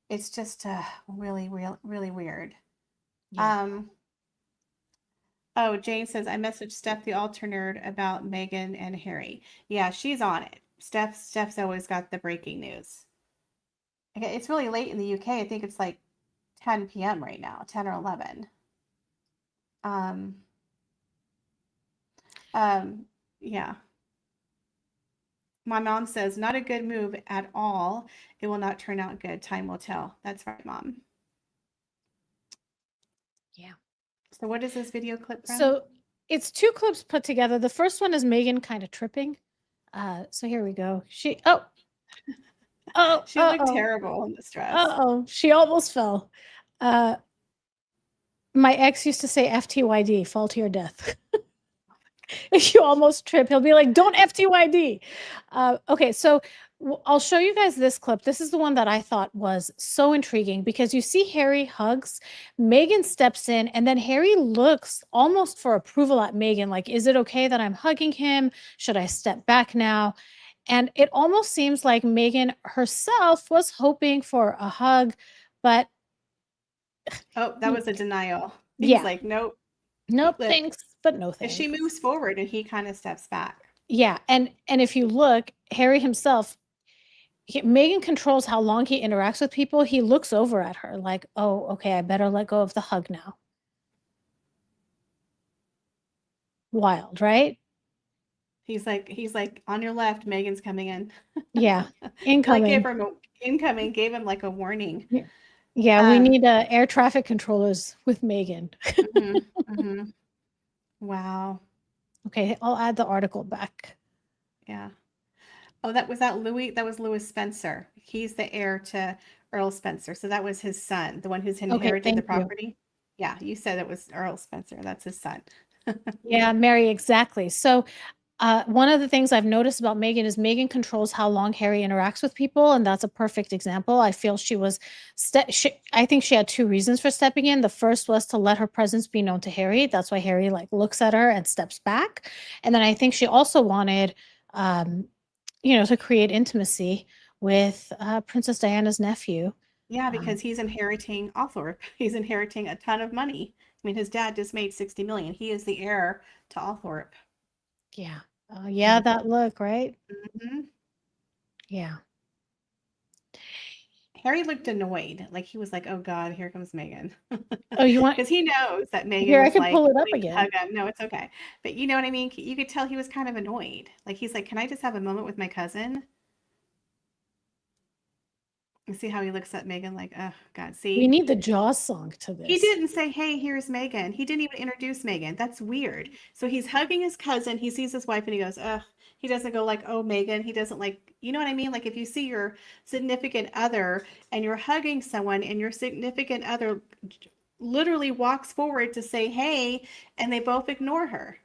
It's just really weird. Yeah. Oh, Jane says, I messaged Steph, the altar nerd, about Meghan and Harry. Yeah, she's on it. Steph's always got the breaking news. Okay, it's really late in the UK. I think it's like 10 p.m. right now, 10 or 11. Yeah. My mom says, not a good move at all. It will not turn out good. Time will tell. That's right, Mom. Yeah. So what is this video clip from? So it's two clips put together. The first one is Meghan kind of tripping. So here we go. Oh, She looked uh-oh. terrible in this dress. Uh-oh. She almost fell. My ex used to say FTYD, fall to your death. If you almost trip, he'll be like, don't FTYD. Okay, so I'll show you guys this clip. This is the one that I thought was so intriguing because you see Harry hugs, Meghan steps in, and then Harry looks almost for approval at Meghan, like, is it okay that I'm hugging him? Should I step back now? And it almost seems like Meghan herself was hoping for a hug, but Oh, that was a denial. He's yeah, like, nope. nope, Look, thanks, but no and thanks. she moves forward and he kind of steps back. Yeah, and if you look, Harry himself, Meghan controls how long he interacts with people. He looks over at her like, oh, okay, I better let go of the hug now. Wild, right? He's like, on your left, Megan's coming in. Yeah, Like gave incoming. him incoming, gave him like a warning. Yeah, yeah, we Um, need air traffic controllers with Meghan. mhm, mhm. Wow. Okay, I'll add the article back. Yeah. Oh, that was Louis. That was Louis Spencer. He's the heir to Earl Spencer. So that was his son, the one who's Okay, inherited the thank you. property. Yeah, you said it was Earl Spencer. That's his son. Yeah, Mary, exactly. So one of the things I've noticed about Meghan is Meghan controls how long Harry interacts with people, and that's a perfect example. I feel she was, I think she had two reasons for stepping in. The first was to let her presence be known to Harry. That's why Harry like looks at her and steps back. And then I think she also wanted, to create intimacy with Princess Diana's nephew. Yeah, because he's inheriting Althorp. He's inheriting a ton of money. I mean, his dad just made 60 million. He is the heir to Althorp. Yeah. Yeah, that look, right? hmm Yeah. Harry looked annoyed. Like he was like, "Oh God, here comes Meghan," Oh, you want because he knows that Meghan here? I was can like pull it up wanting to again. hug him. No, it's okay. But you know what I mean? You could tell he was kind of annoyed. Like he's like, "Can I just have a moment with my cousin?" And see how he looks at Meghan like, "Oh God, We see." need the Jaws song to He this. didn't say, "Hey, here's Meghan." He didn't even introduce Meghan. That's weird. So he's hugging his cousin. He sees his wife and he goes, "Ugh." He doesn't go like, "Oh, Meghan." He doesn't like, you know what I mean? Like if you see your significant other and you're hugging someone and your significant other literally walks forward to say, "Hey," and they both ignore her.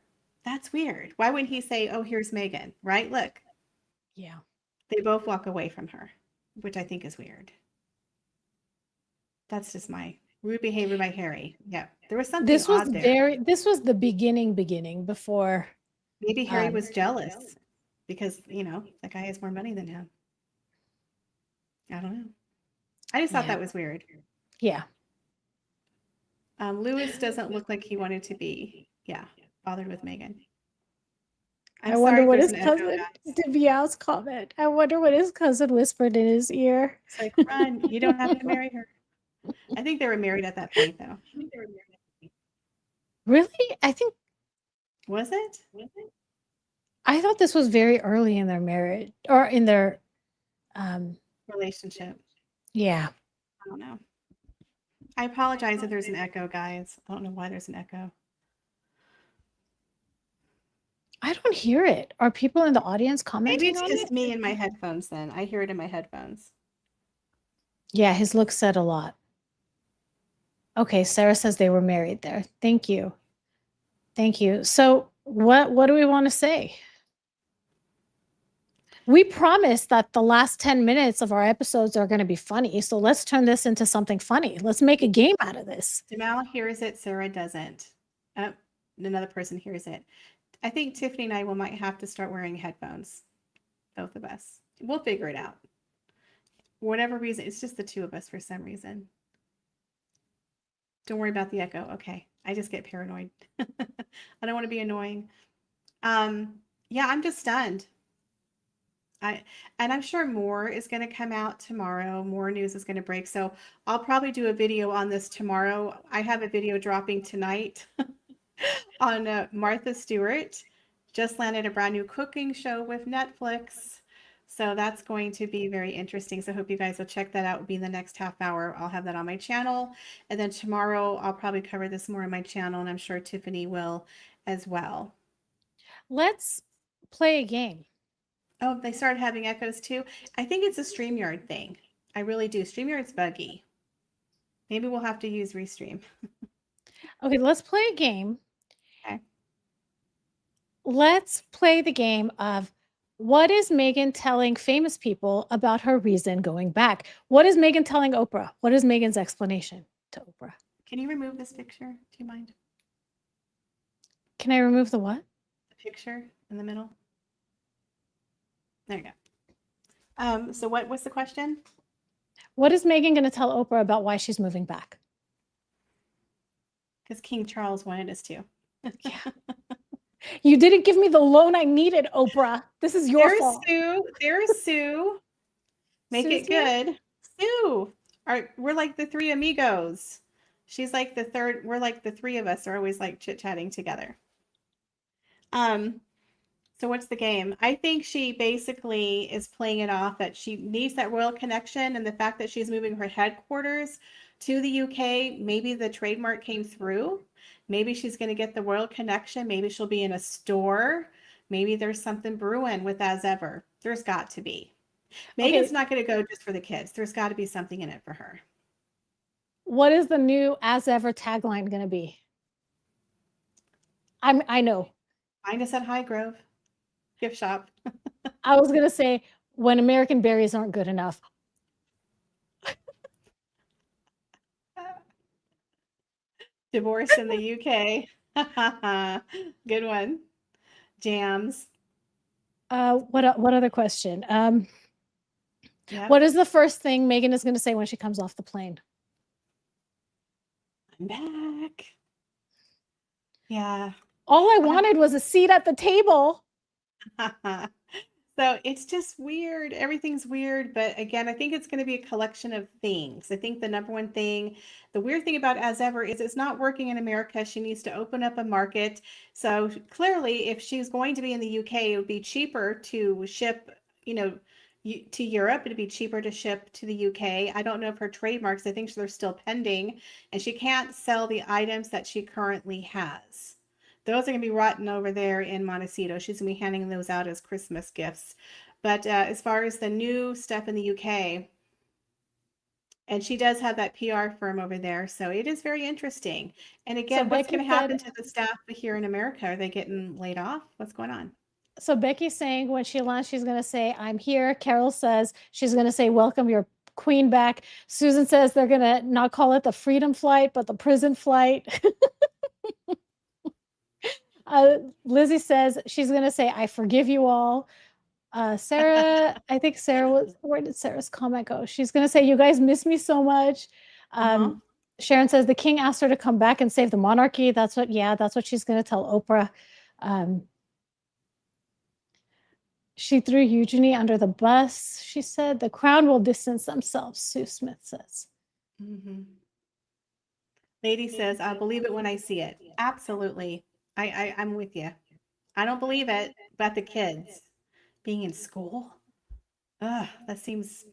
That's weird. Why wouldn't he say, "Oh, here's Meghan," right? Look, Yeah. they both walk away from her, which I think is weird. That's just my rude behavior by Harry. Yeah, there was something odd there. This was the beginning before Maybe Harry um was jealous because, that guy has more money than him. I don't know. I just thought yeah. that was weird. Yeah. Lewis doesn't look like he wanted to be, bothered with Meghan. I I'm wonder sorry if what there's his an echo, cousin guys. did Bial's comment. I wonder what his cousin whispered in his ear. It's like, run. You don't have to marry her. I think they were married at that point, though. Really? Was it? I thought this was very early in their marriage or in their Relationship. yeah. I don't know. I apologize if there's an echo, guys. I don't know why there's an echo. I don't hear it. Are people in the audience Maybe commenting it's on just it? me and my headphones then. I hear it in my headphones. Yeah, his look said a lot. Okay, Sarah says they were married there. Thank you. Thank you. So what do we want to say? We promised that the last 10 minutes of our episodes are going to be funny. So let's turn this into something funny. Let's make a game out of this. Jamal hears it, Sarah doesn't. Another person hears it. I think Tiffany and I might have to start wearing headphones. Both of us. We'll figure it out. For whatever reason, it's just the two of us for some reason. Don't worry about the echo. Okay. I just get paranoid. I don't want to be annoying. Yeah, I'm just stunned. And I'm sure more is going to come out tomorrow. More news is going to break. So I'll probably do a video on this tomorrow. I have a video dropping tonight on Martha Stewart. Just landed a brand new cooking show with Netflix. So that's going to be very interesting. So I hope you guys will check that out. It'll be in the next half hour. I'll have that on my channel. And then tomorrow I'll probably cover this more on my channel, and I'm sure Tiffany will as well. Let's play a game. Oh, they started having echoes too. I think it's a StreamYard thing. I really do. StreamYard's buggy. Maybe we'll have to use Restream. Okay, let's play a game. Okay. Let's play the game of what is Meghan telling famous people about her reason going back? What is Meghan telling Oprah? What is Meghan's explanation to Oprah? Can you remove this picture? Do you mind? Can I remove the what? The picture in the middle. There you go. So what's the question? What is Meghan going to tell Oprah about why she's moving back? Because King Charles wanted us to. Yeah. You didn't give me the loan I needed, Oprah. This is your There's fault. Sue. There's Sue. Make Sue's it here? good. Sue. We're like the three amigos. She's like the third. We're like the three of us are always like chit-chatting together. So what's the game? I think she basically is playing it off that she needs that royal connection, and the fact that she's moving her headquarters to the UK, maybe the trademark came through. Maybe she's going to get the royal connection. Maybe she'll be in a store. Maybe there's something brewing with As Ever. There's got to be. Megan's Okay. not going to go just for the kids. There's got to be something in it for her. What is the new As Ever tagline going to be? I know. Find us at High Grove gift shop. I was going to say when American berries aren't good enough. Divorce in the UK. Good one. Jams. What other question? Yep. What is the first thing Meghan is going to say when she comes off the plane? I'm back. Yeah. All I wanted was a seat at the table. So it's just weird. Everything's weird. But again, I think it's going to be a collection of things. I think the number one thing, the weird thing about As Ever is it's not working in America. She needs to open up a market. So clearly, if she's going to be in the UK, it would be cheaper to ship, to Europe. It'd be cheaper to ship to the UK. I don't know if her trademarks, I think they're still pending, and she can't sell the items that she currently has. Those are going to be rotten over there in Montecito. She's going to be handing those out as Christmas gifts. But as far as the new stuff in the UK, and she does have that PR firm over there, so it is very interesting. And again, So what's Becky going to happen said- to the staff here in America? Are they getting laid off? What's going on? So Becky's saying when she lands, she's going to say, I'm here. Carol says she's going to say, welcome your queen back. Susan says they're going to not call it the freedom flight, but the prison flight. Lizzie says she's going to say, I forgive you all. Sarah, I think Sarah was, where did Sarah's comment go? She's going to say, you guys miss me so much. Sharon says the king asked her to come back and save the monarchy. That's what she's going to tell Oprah. She threw Eugenie under the bus. She said the crown will distance themselves, Sue Smith says. Mm-hmm. Lady says, I'll believe it when I see it. Absolutely. I'm with you. I don't believe it, but the kids being in school, that seems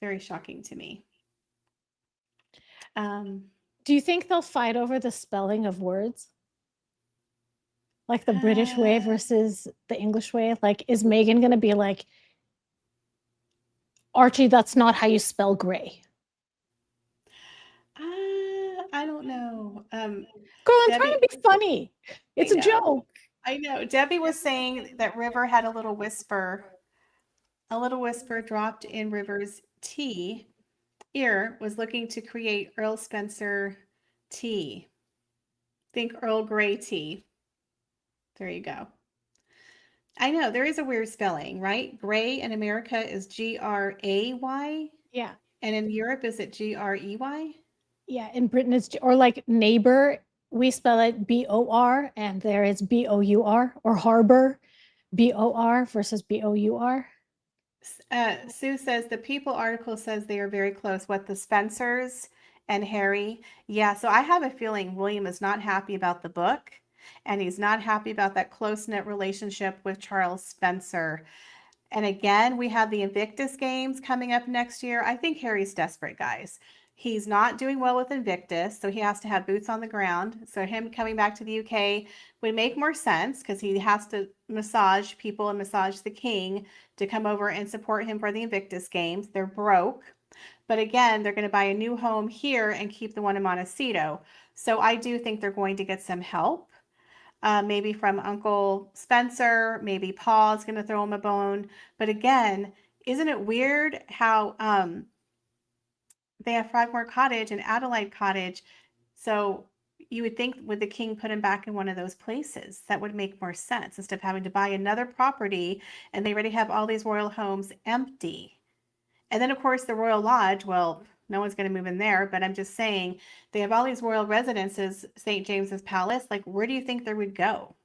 very shocking to me. Do you think they'll fight over the spelling of words? Like the British way versus the English way? Like, is Meghan going to be like, Archie, that's not how you spell gray? I don't know. Girl, I'm trying to be funny. It's a joke. I know. Debbie was saying that River had a little whisper dropped in River's tea. Ear was looking to create Earl Spencer tea. Think Earl Grey tea. There you go. I know there is a weird spelling, right? Gray in America is Gray. Yeah. And in Europe, is it Grey? Yeah. In Britain, it's, or like neighbor, we spell it BOR, and there it's BOUR, or harbor, BOR versus BOUR. Sue says the People article says they are very close. What, the Spencers and Harry? Yeah, so I have a feeling William is not happy about the book, and he's not happy about that close-knit relationship with Charles Spencer. And again, we have the Invictus Games coming up next year. I think Harry's desperate, guys. He's not doing well with Invictus, so he has to have boots on the ground. So him coming back to the UK would make more sense because he has to massage people and massage the king to come over and support him for the Invictus games. They're broke. But again, they're going to buy a new home here and keep the one in Montecito. So I do think they're going to get some help. Maybe from Uncle Spencer, maybe Paul's going to throw him a bone. But again, isn't it weird how they have Frogmore Cottage and Adelaide Cottage? So you would think, would the king put him back in one of those places? That would make more sense instead of having to buy another property, and they already have all these royal homes empty. And then, of course, the Royal Lodge, well, no one's going to move in there, but I'm just saying they have all these royal residences, St. James's Palace. Like, where do you think they would go?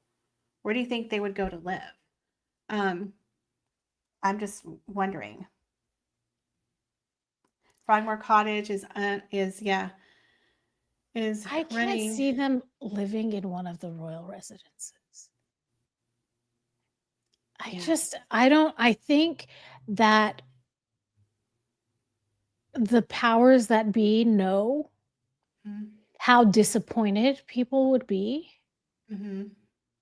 Where do you think they would go to live? I'm just wondering. Frogmore Cottage is I can't running. see them living in one of the royal residences. I think that the powers that be know Mhm. how disappointed people would be. Mhm.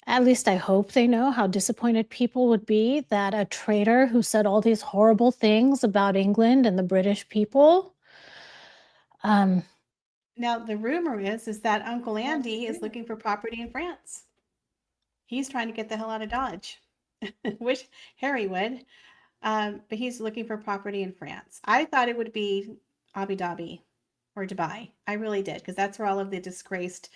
At least I hope they know how disappointed people would be that a traitor who said all these horrible things about England and the British people. Now, the rumor is that Uncle Andy is looking for property in France. He's trying to get the hell out of Dodge, which Harry would. But he's looking for property in France. I thought it would be Abu Dhabi or Dubai. I really did, because that's where all of the disgraced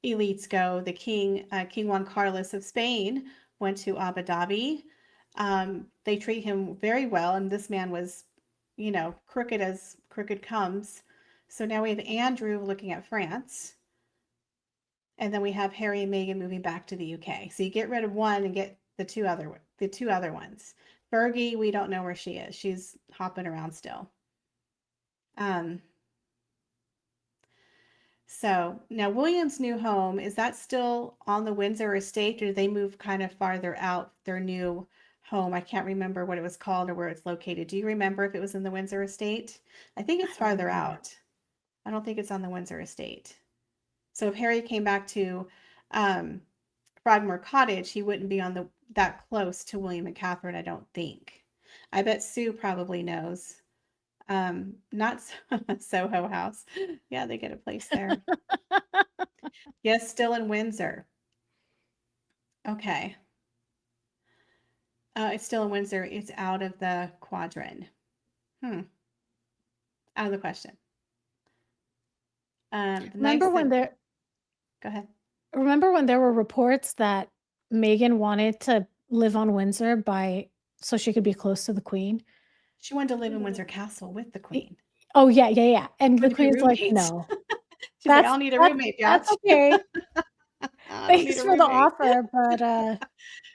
elites go. The king, King Juan Carlos of Spain, went to Abu Dhabi. They treat him very well, and this man was, crooked as crooked comes. So now we have Andrew looking at France. And then we have Harry and Meghan moving back to the UK. So you get rid of one and get the two other ones. Fergie, we don't know where she is. She's hopping around still. So now William's new home, is that still on the Windsor estate, or do they move kind of farther out, their new home? I can't remember what it was called or where it's located. Do you remember if it was in the Windsor estate? I think it's farther out. I don't think it's on the Windsor estate. So if Harry came back to Frogmore Cottage, he wouldn't be on that close to William and Catherine, I don't think. I bet Sue probably knows. Not Soho House. Yeah, they get a place there. Yes, still in Windsor. Okay. It's still in Windsor. It's out of the quadrant. Out of the question. Remember when Go ahead. Remember when there were reports that Meghan wanted to live on Windsor so she could be close to the Queen? She wanted to live in Windsor Castle with the Queen. Oh, yeah. And the Wanted to be Queen's like, roommates. no. She's like, I'll need a roommate, That's Josh. okay. I don't need Thanks a for the roommate. offer, but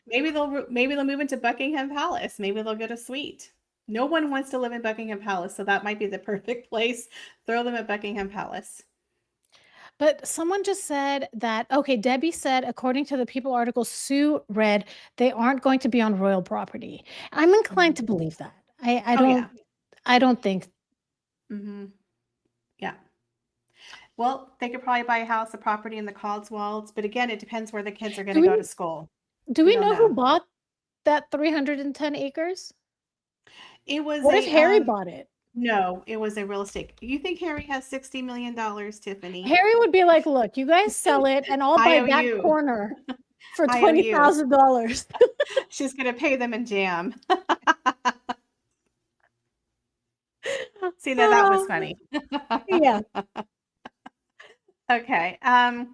maybe they'll move into Buckingham Palace. Maybe they'll get a suite. No one wants to live in Buckingham Palace, so that might be the perfect place. Throw them at Buckingham Palace. But someone just said that, okay, Debbie said, according to the People article Sue read, they aren't going to be on royal property. I'm inclined to believe that. I don't think. Mm-hmm. Yeah. Well, they could probably buy a house, a property in the Cotswolds, but again, it depends where the kids are going to go to school. Do we know who bought that 310 acres? It was What if Harry bought it? No, it was a real estate. You think Harry has $60 million, Tiffany? Harry would be like, look, you guys sell it and I'll buy that corner for $20,000. She's going to pay them in jam. See, now that was funny. Yeah. Okay. Ellen's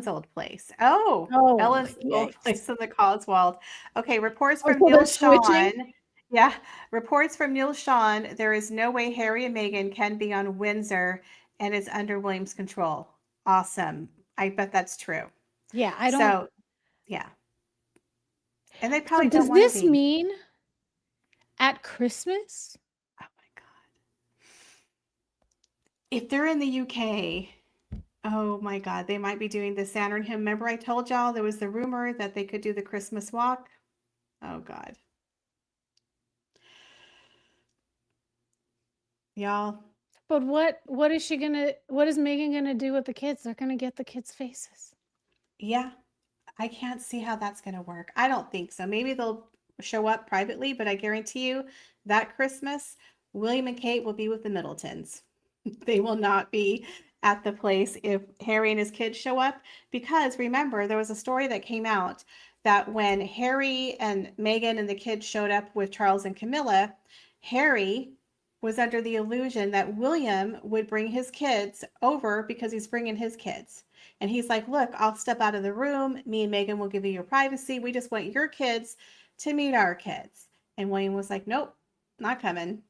old place. Ellen's old place in the Cotswold. Okay, reports from Neil Sean. Yeah, reports from Neil Sean. There is no way Harry and Meghan can be on Windsor and is under William's control. Awesome. I bet that's true. Yeah, I don't. So, yeah. And they probably don't does want this to be. mean at Christmas? Oh my God. If they're in the UK, oh my God, they might be doing the Santa and him. Remember I told y'all there was the rumor that they could do the Christmas walk? Oh God. Y'all, But what is Meghan gonna do with the kids? They're gonna get the kids' faces. yeah, I can't see how that's going to work. I don't think so. Maybe they'll show up privately, but I guarantee you that Christmas, William and Kate will be with the Middletons. They will not be at the place if Harry and his kids show up. Because remember, there was a story that came out that when Harry and Meghan and the kids showed up with Charles and Camilla, Harry was under the illusion that William would bring his kids over because he's bringing his kids. And he's like, look, I'll step out of the room. Me and Meghan will give you your privacy. We just want your kids to meet our kids. And William was like, nope, not coming.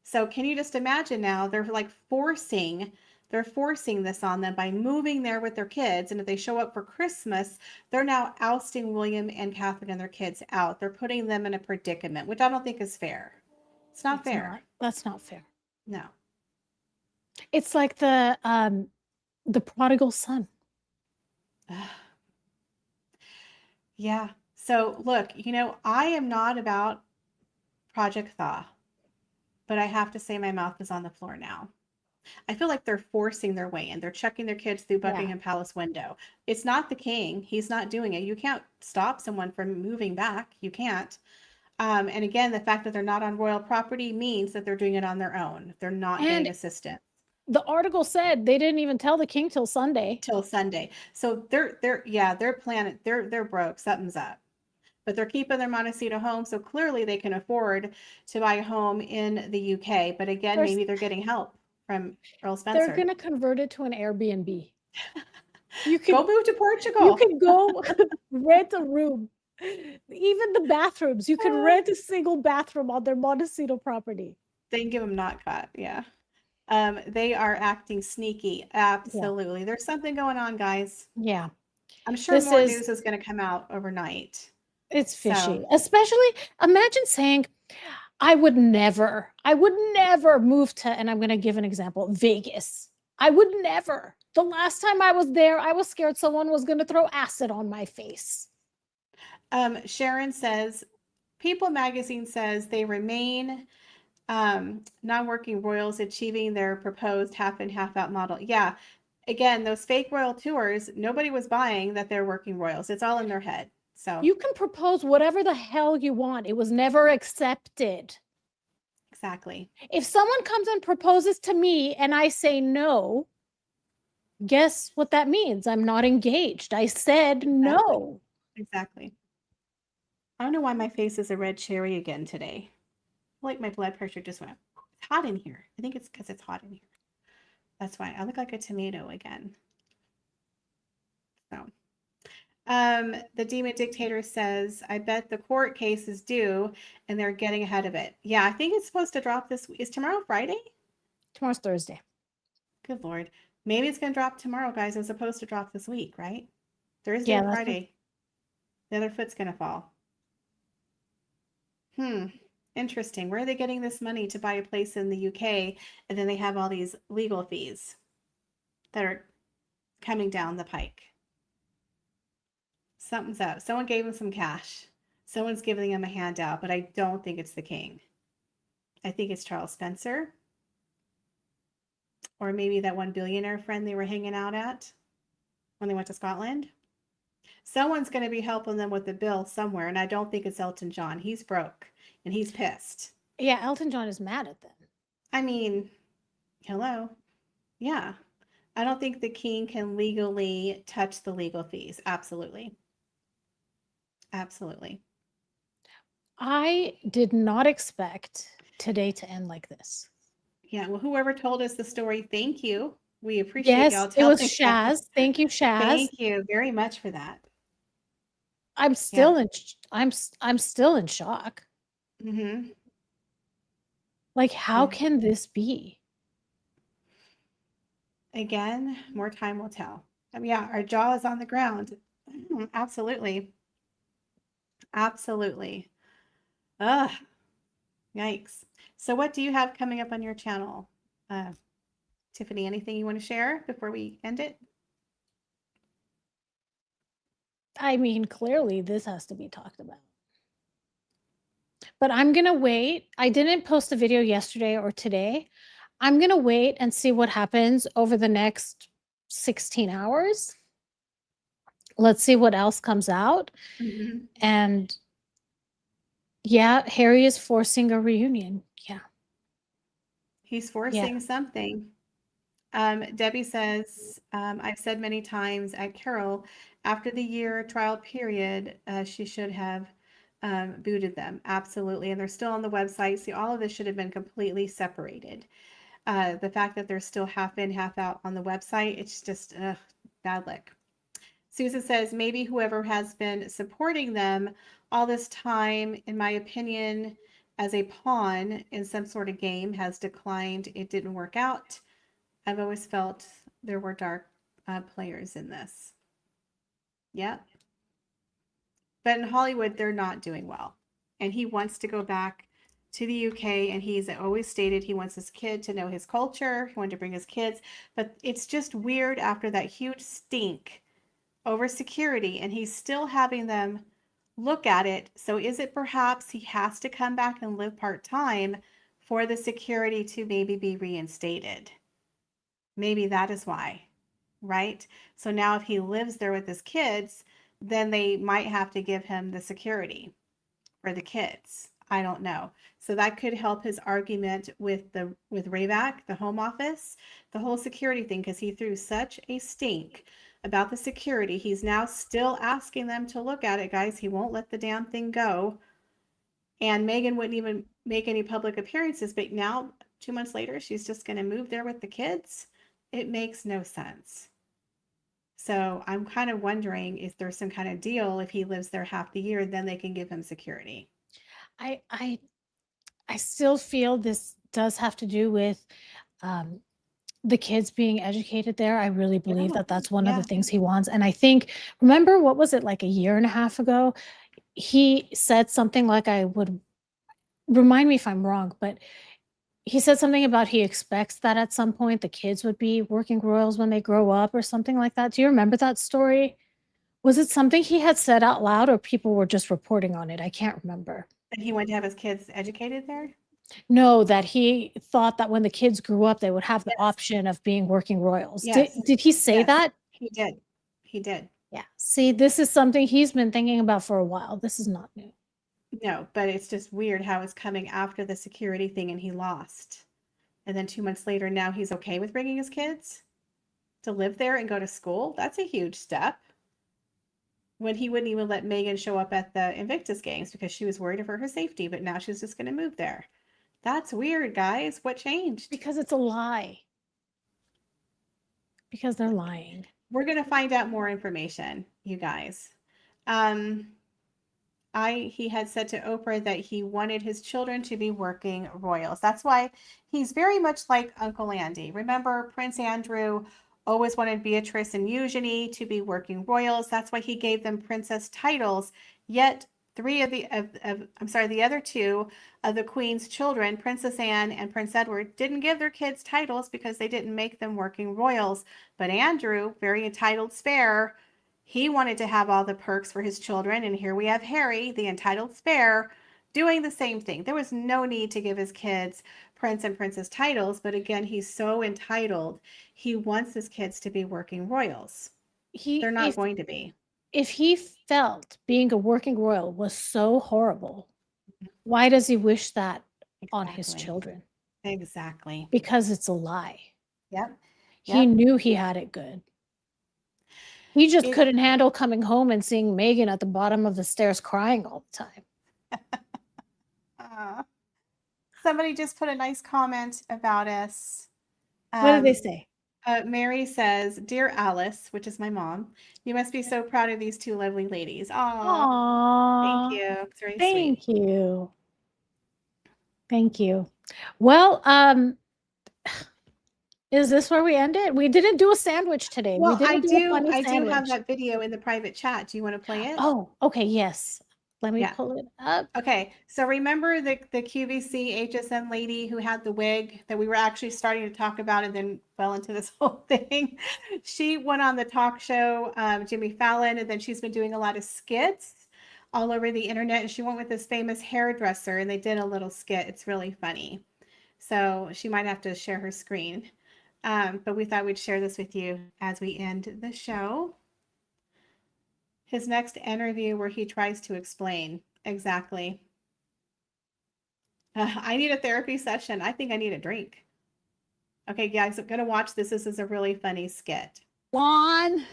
So can you just imagine now they're forcing this on them by moving there with their kids. And if they show up for Christmas, they're now ousting William and Catherine and their kids out. They're putting them in a predicament, which I don't think is fair. It's not fair. That's not fair. No. It's like the prodigal son. Yeah. So look, I am not about Project Thaw, but I have to say my mouth is on the floor now. I feel like they're forcing their way in. They're checking their kids through Buckingham Palace window. It's not the king. He's not doing it. You can't stop someone from moving back. You can't. And again, the fact that they're not on royal property means that they're doing it on their own. They're not getting assistance. The article said they didn't even tell the king till Sunday. So they're planning, they're broke. Something's up. But they're keeping their Montecito home, so clearly they can afford to buy a home in the UK. But again, maybe they're getting help from Earl Spencer. They're going to convert it to an Airbnb. You can go move to Portugal. You can go rent a room. Even the bathrooms, you can rent a single bathroom on their Montecito property. They can give them not cut, yeah. They are acting sneaky, absolutely. Yeah. There's something going on, guys. Yeah. I'm sure more news is going to come out overnight. It's fishy. Especially, imagine saying, I would never move to, and I'm going to give an example, Vegas. I would never. The last time I was there, I was scared someone was going to throw acid on my face. Sharon says, People magazine says they remain non-working royals achieving their proposed half in, half out model. Yeah. Again, those fake royal tours, nobody was buying that they're working royals. It's all in their head. So you can propose whatever the hell you want. It was never accepted. Exactly. If someone comes and proposes to me and I say no, guess what that means? I'm not engaged. I said no. Exactly. I don't know why my face is a red cherry again today. Like my blood pressure just went up. It's hot in here. I think it's because it's hot in here. That's why I look like a tomato again. So, the demon dictator says, I bet the court case is due and they're getting ahead of it. Yeah, I think it's supposed to drop this week. Is tomorrow Friday? Tomorrow's Thursday. Good Lord. Maybe it's going to drop tomorrow, guys, as opposed to drop this week, right? Thursday or Friday. The other foot's going to fall. Interesting. Where are they getting this money to buy a place in the UK? And then they have all these legal fees that are coming down the pike. Something's up. Someone gave him some cash. Someone's giving him a handout, but I don't think it's the king. I think it's Charles Spencer. Or maybe that one billionaire friend they were hanging out at when they went to Scotland. Someone's going to be helping them with the bill somewhere, and I don't think it's Elton John. He's broke, and he's pissed. Yeah, Elton John is mad at them. I mean, hello. Yeah. I don't think the king can legally touch the legal fees. Absolutely. Absolutely. I did not expect today to end like this. Yeah, well, whoever told us the story, thank you. We appreciate y'all telling us. It was Shaz. Thank you, Shaz. Thank you very much for that. I'm still I'm still in shock. Mm-hmm. Like, how can this be? Again, more time will tell. Yeah, our jaw is on the ground. Absolutely. Absolutely. Ugh. Yikes. So what do you have coming up on your channel? Tiffany, anything you want to share before we end it? I mean, clearly this has to be talked about. but I'm gonna wait. I didn't post a video yesterday or today. I'm gonna wait and see what happens over the next 16 hours. Let's see what else comes out. Mhm. And yeah, Harry is forcing a reunion. Yeah. He's forcing something. Debbie says, I've said many times at Carol, after the year trial period, she should have booted them. Absolutely. And they're still on the website. See, all of this should have been completely separated. The fact that they're still half in, half out on the website, it's just bad luck. Susan says, maybe whoever has been supporting them all this time, in my opinion, as a pawn in some sort of game has declined. It didn't work out. I've always felt there were dark players in this. Yeah. But in Hollywood, they're not doing well. And he wants to go back to the UK, and he's always stated he wants his kid to know his culture. He wanted to bring his kids. But it's just weird after that huge stink over security, and he's still having them look at it. So is it perhaps he has to come back and live part-time for the security to maybe be reinstated? Maybe that is why, right? So now if he lives there with his kids, then they might have to give him the security for the kids. I don't know. So that could help his argument with Rayback, the home office, the whole security thing, because he threw such a stink about the security. He's now still asking them to look at it, guys. He won't let the damn thing go. And Meghan wouldn't even make any public appearances, but now 2 months later, she's just going to move there with the kids. It makes no sense. So I'm kind of wondering if there's some kind of deal. If he lives there half the year, then they can give him security. I still feel this does have to do with the kids being educated there. I really believe that that's one of the things he wants. And I think, remember, what was it, like a year and a half ago? He said something like, I would remind me if I'm wrong, but he said something about he expects that at some point the kids would be working royals when they grow up or something like that. Do you remember that story? Was it something he had said out loud or people were just reporting on it? I can't remember. And he wanted to have his kids educated there? No, that he thought that when the kids grew up, they would have the Yes. option of being working royals. Yes. Did he say Yes. that? He did. He did. Yeah. See, this is something he's been thinking about for a while. This is not new. No, but it's just weird how it's coming after the security thing and he lost. And then 2 months later, now he's okay with bringing his kids to live there and go to school. That's a huge step. When he wouldn't even let Meghan show up at the Invictus Games because she was worried for her safety, but now she's just going to move there. That's weird, guys. What changed? Because it's a lie. Because they're lying. We're going to find out more information, you guys. He had said to Oprah that he wanted his children to be working royals. That's why he's very much like Uncle Andy. Remember, Prince Andrew always wanted Beatrice and Eugenie to be working royals. That's why he gave them princess titles. Yet the other two of the Queen's children, Princess Anne and Prince Edward, didn't give their kids titles because they didn't make them working royals. But Andrew, very entitled spare, he wanted to have all the perks for his children. And here we have Harry, the entitled spare, doing the same thing. There was no need to give his kids prince and princess titles. But again, he's so entitled. He wants his kids to be working royals. They're not going to be. If he felt being a working royal was so horrible, why does he wish that on his children? Exactly. Because it's a lie. Yep. He knew he had it good. He just couldn't handle coming home and seeing Meghan at the bottom of the stairs crying all the time. Somebody just put a nice comment about us. What did they say? Mary says, "Dear Alice," which is my mom, "you must be so proud of these two lovely ladies." Aww. Thank you. It's very Thank sweet. you. Thank you. Well, is this where we end it? We didn't do a sandwich today. Well, I do have that video in the private chat. Do you want to play it? Oh, okay. Yes. Let me pull it up. Okay. So remember the QVC HSN lady who had the wig that we were actually starting to talk about and then fell into this whole thing? She went on the talk show, Jimmy Fallon, and then she's been doing a lot of skits all over the internet, and she went with this famous hairdresser, and they did a little skit. It's really funny. So she might have to share her screen. But we thought we'd share this with you as we end the show. His next interview where he tries to explain exactly. I need a therapy session. I think I need a drink. Okay, guys, I'm going to watch this. This is a really funny skit. Lawn.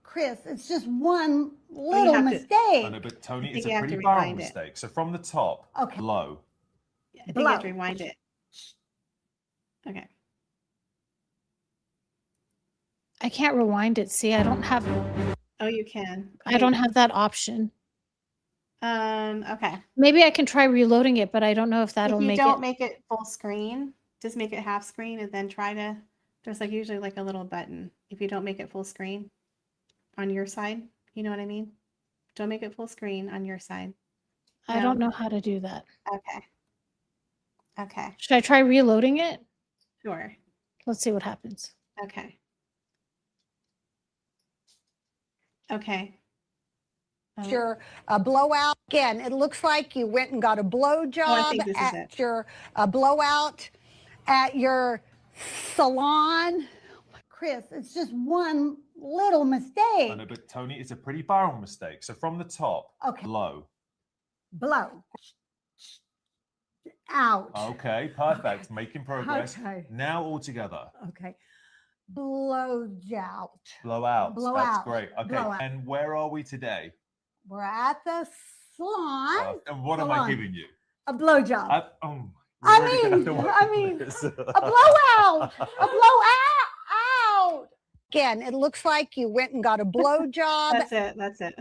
Chris, it's just one you little have to- mistake. I know, but Tony, I it's think you a have pretty to barrel rewind it. mistake. So from the top, Okay. low. I think you have to Blow. rewind it. Okay. I can't rewind it. See, I don't have Oh, you can. I don't have that option. Okay. Maybe I can try reloading it, but I don't know if that'll If you make don't it. make it full screen, just make it half screen and then try to, there's like usually like a little button. If you don't make it full screen on your side, you know what I mean? Don't make it full screen on your side. I don't know how to do that. Okay. Okay. Should I try reloading it? Sure. Let's see what happens. Okay. Okay. Your blowout. Again, it looks like you went and got a blow job think this is at it. your blowout at your salon. Chris, it's just one little mistake. I know, but Tony, it's a pretty barrel mistake. So from the top, Okay. low. Blow. Out. Okay, perfect. Making progress. Okay. Now all together. Okay. Blow out. Blow out. Blow That's out. great. Okay, Blow out. and where are we today? We're at the salon. And what am I Salon. giving you? A blow job. We're already gonna have to work on this. a blowout. A blowout. Again, it looks like you went and got a blow job. That's it. That's it.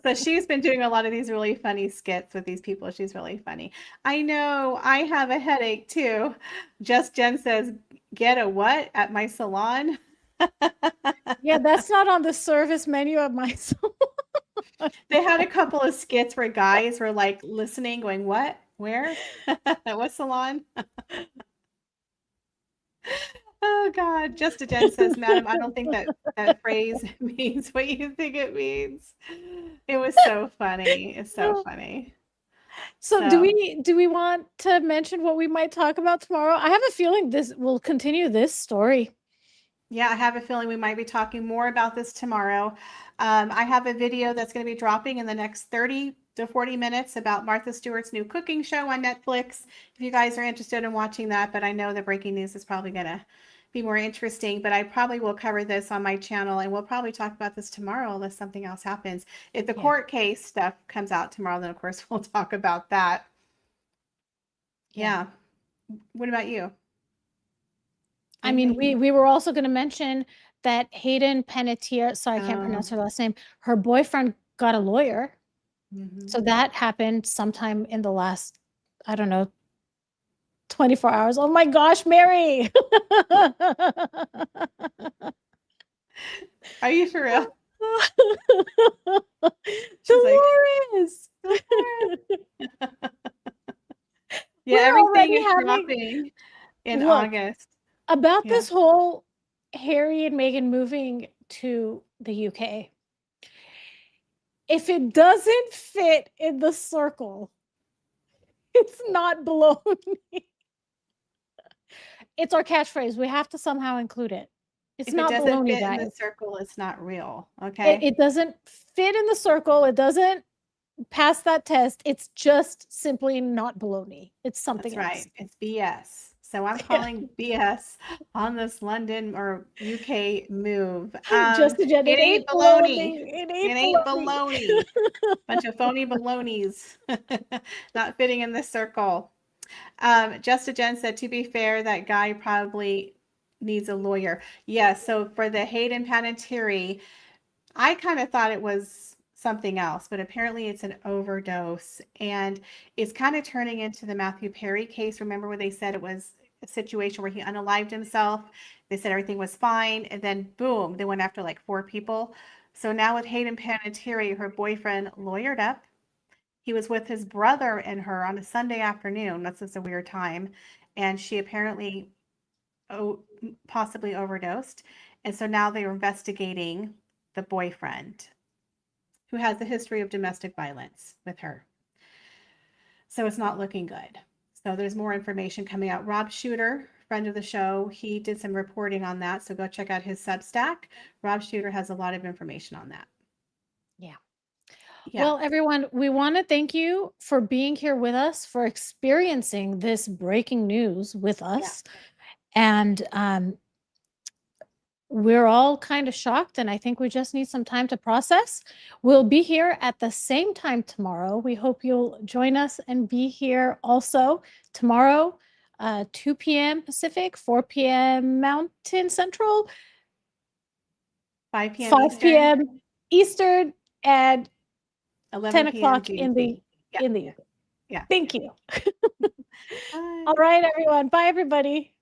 So she's been doing a lot of these really funny skits with these people. She's really funny. I know. I have a headache too. Just Jen says, get a what at my salon? Yeah, that's not on the service menu of my salon. They had a couple of skits where guys were like listening, going, what? Where? What salon? Oh God. Just a Jen says, madam, I don't think that phrase means what you think it means. It was so funny. It's so funny. So do we want to mention what we might talk about tomorrow? I have a feeling this will continue this story. Yeah, I have a feeling we might be talking more about this tomorrow. I have a video that's going to be dropping in the next 30 to 40 minutes about Martha Stewart's new cooking show on Netflix. If you guys are interested in watching that, but I know the breaking news is probably going to be more interesting, but I probably will cover this on my channel, and we'll probably talk about this tomorrow unless something else happens. If the court case stuff comes out tomorrow, then of course we'll talk about that. Yeah. What about you? I mean, we were also going to mention that Hayden Panettiere, sorry, I can't pronounce her last name, her boyfriend got a lawyer. Mhm. So that happened sometime in the last, I don't know, 24 hours. Oh my gosh, Mary. Are you for real? Dolores. Yeah, We're already everything is having- dropping in Look, August. About Yeah. this whole Harry and Meghan moving to the UK. If it doesn't fit in the circle, it's not baloney. It's our catchphrase. We have to somehow include it. It's If not it doesn't baloney, fit in the guys. circle, it's not real. Okay. It doesn't fit in the circle. It doesn't pass that test. It's just simply not baloney. It's something That's right. else. It's BS. So I'm calling BS on this London or UK move. Just a jet. It ain't baloney. It It ain't baloney. Bunch of phony balonies not fitting in the circle. Just a Jen said, to be fair, that guy probably needs a lawyer. Yeah, so for the Hayden Panettiere, I kind of thought it was something else, but apparently it's an overdose, and it's kind of turning into the Matthew Perry case. Remember where they said it was a situation where he unalived himself? They said everything was fine, and then boom, they went after like 4 people. So now with Hayden Panettiere, her boyfriend lawyered up. He was with his brother and her on a Sunday afternoon. That's just a weird time. And she apparently possibly overdosed. And so now they are investigating the boyfriend, who has a history of domestic violence with her. So it's not looking good. So there's more information coming out. Rob Shooter, friend of the show, he did some reporting on that. So go check out his Substack. Rob Shooter has a lot of information on that. Yeah. Yeah. Well, everyone, we want to thank you for being here with us, for experiencing this breaking news with us. And we're all kind of shocked, and I think we just need some time to process. We'll be here at the same time tomorrow. We hope you'll join us and be here also tomorrow, 2 p.m. Pacific, 4 p.m. Mountain Central, 5 p.m. 5 Eastern, p.m. Eastern, and 11 10 p.m. o'clock in the GMT. in the Yeah. Thank you. Bye. All right, everyone. Bye, everybody.